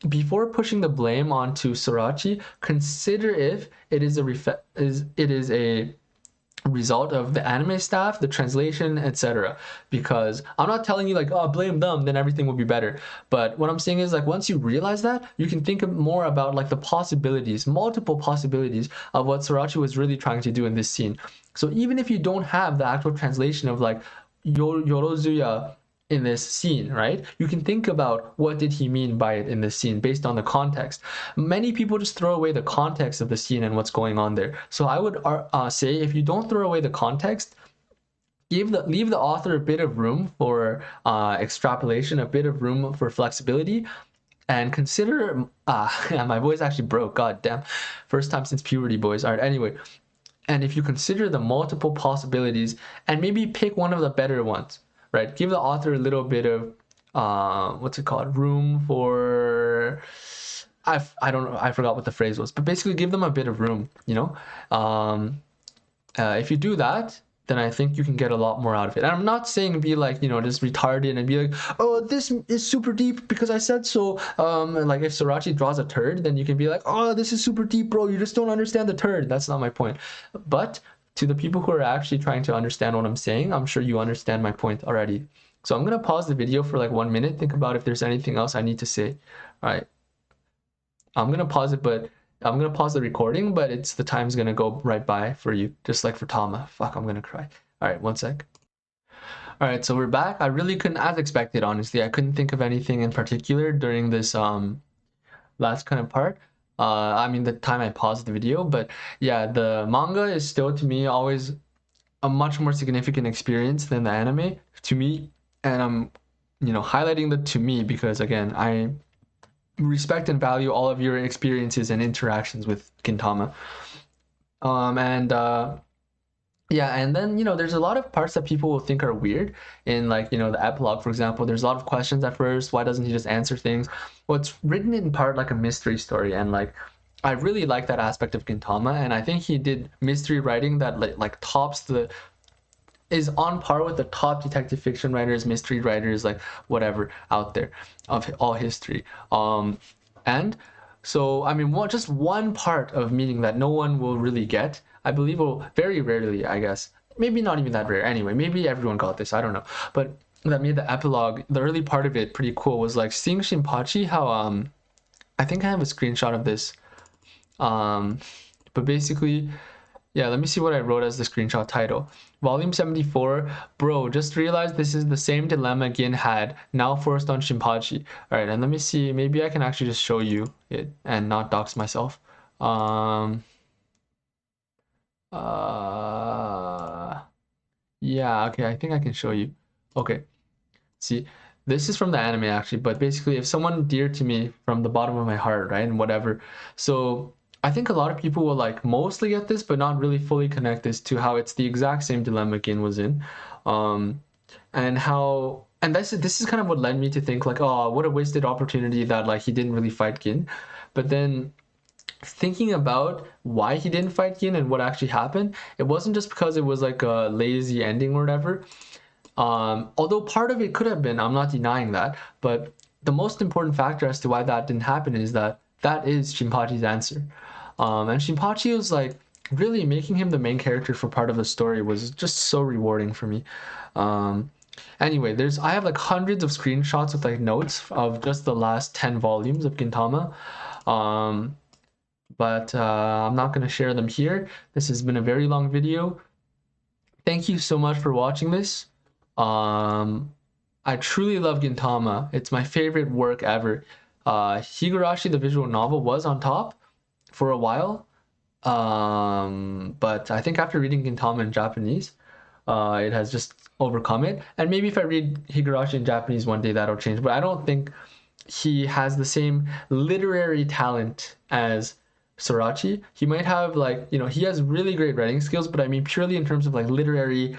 [SPEAKER 1] before pushing the blame onto Sorachi, consider if it is a result of the anime staff, the translation, etc. Because I'm not telling you like, oh, blame them, then everything will be better. But what I'm saying is like, once you realize that, you can think more about like the possibilities, multiple possibilities of what Sorachi was really trying to do in this scene. So even if you don't have the actual translation of like Yorozuya in this scene, right? You can think about what did he mean by it in this scene based on the context. Many people just throw away the context of the scene and what's going on there. So I would say if you don't throw away the context, leave the author a bit of room for extrapolation, a bit of room for flexibility, and consider, my voice actually broke, god damn. First time since puberty, boys. All right, anyway. And if you consider the multiple possibilities and maybe pick one of the better ones, right? Give the author a little bit of what's it called? Room for I don't know, I forgot what the phrase was, but basically give them a bit of room, you know? If you do that, then I think you can get a lot more out of it. And I'm not saying be like, you know, just retarded and be like, oh, this is super deep because I said so. Like if Sorachi draws a turd, then you can be like, oh, this is super deep, bro. You just don't understand the turd. That's not my point. But to the people who are actually trying to understand what I'm saying, I'm sure you understand my point already. So I'm gonna pause the video for like 1 minute. Think about if there's anything else I need to say. All right. I'm gonna pause it, but I'm gonna pause the recording, but it's the time's gonna go right by for you, just like for Tama. Fuck, I'm gonna cry. All right, 1 sec. All right, so we're back. I really couldn't, as expected, honestly. I couldn't think of anything in particular during this last kind of part. I mean, the time I paused the video, but yeah, the manga is still to me always a much more significant experience than the anime to me, and I'm, you know, highlighting the to me because again, I respect and value all of your experiences and interactions with Gintama. Yeah, and then, you know, there's a lot of parts that people will think are weird in, like, you know, the epilogue, for example. There's a lot of questions at first. Why doesn't he just answer things? Well, it's written in part like a mystery story, and like I really like that aspect of Gintama, and I think he did mystery writing that like tops the is on par with the top detective fiction writers, mystery writers, like whatever out there of all history. And so, I mean, just one part of meaning that no one will really get, I believe, will very rarely, I guess, maybe not even that rare. Anyway, maybe everyone got this. I don't know, but that made the epilogue, the early part of it, pretty cool. Was like seeing Shinpachi, how I think I have a screenshot of this, but basically. Yeah, let me see what I wrote as the screenshot title. Volume 74, bro, just realized this is the same dilemma Gin had, now forced on Shinpachi. Alright, and let me see, maybe I can actually just show you it and not dox myself. Yeah, okay, I think I can show you. Okay, see, this is from the anime actually, but basically if someone dear to me from the bottom of my heart, right, and whatever. So I think a lot of people will like mostly get this, but not really fully connect this to how it's the exact same dilemma Gin was in, and how, and this is kind of what led me to think like, oh, what a wasted opportunity that like he didn't really fight Gin, but then thinking about why he didn't fight Gin and what actually happened, it wasn't just because it was like a lazy ending or whatever. Although part of it could have been, I'm not denying that, but the most important factor as to why that didn't happen is that is Shinpachi's answer. And Shinpachi was like really making him the main character for part of the story was just so rewarding for me. Anyway, I have like hundreds of screenshots with like notes of just the last 10 volumes of Gintama. But I'm not going to share them here. This has been a very long video. Thank you so much for watching this. I truly love Gintama. It's my favorite work ever. Higurashi, the visual novel, was on top for a while, but I think after reading Gintama in Japanese, it has just overcome it. And maybe if I read Higurashi in Japanese one day, that'll change. But I don't think he has the same literary talent as Sorachi. He might have like, you know, he has really great writing skills, but I mean purely in terms of like literary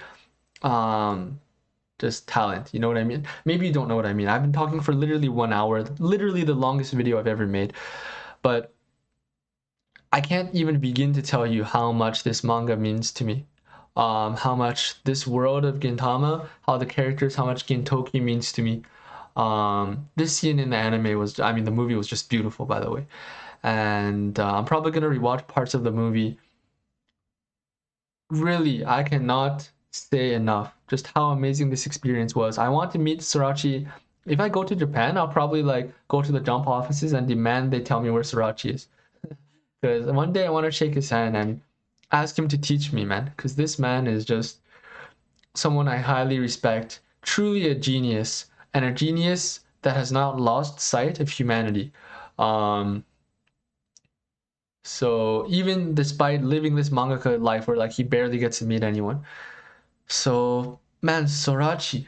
[SPEAKER 1] just talent, you know what I mean? Maybe you don't know what I mean. I've been talking for literally 1 hour, literally the longest video I've ever made, but I can't even begin to tell you how much this manga means to me. How much this world of Gintama, how the characters, how much Gintoki means to me. This scene in the anime was, I mean, the movie was just beautiful, by the way. And I'm probably gonna rewatch parts of the movie. Really, I cannot say enough just how amazing this experience was. I want to meet Sorachi. If I go to Japan, I'll probably like go to the Jump offices and demand they tell me where Sorachi is. Because one day I want to shake his hand and ask him to teach me, man. Because this man is just someone I highly respect, truly a genius, and a genius that has not lost sight of humanity. So even despite living this mangaka life where like he barely gets to meet anyone. So man, Sorachi,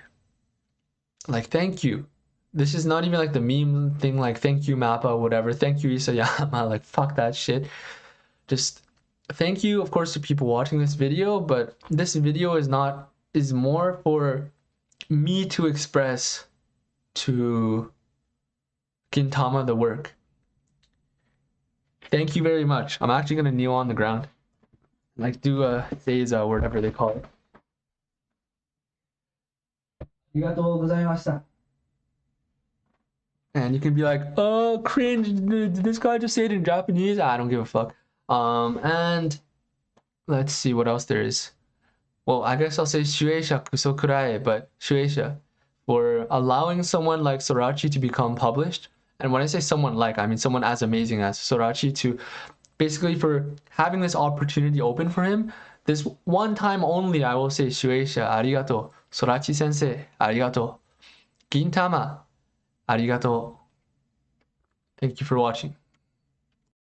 [SPEAKER 1] like thank you. This is not even like the meme thing like thank you Mappa, whatever, thank you Isayama, like fuck that shit. Just thank you, of course, to people watching this video, but this video is more for me to express to Gintama the work. Thank you very much. I'm actually gonna kneel on the ground, like do a seiza, whatever they call it. ありがとうございました. And you can be like, oh, cringe, did this guy just say it in Japanese? I don't give a fuck. And let's see what else there is. Well, I guess I'll say Shueisha kuso kurae, but Shueisha, for allowing someone like Sorachi to become published. And when I say someone like, I mean someone as amazing as Sorachi, to basically for having this opportunity open for him. This one time only, I will say Shueisha, arigato. Sorachi sensei, arigato. Gintama, arigato. Thank you for watching.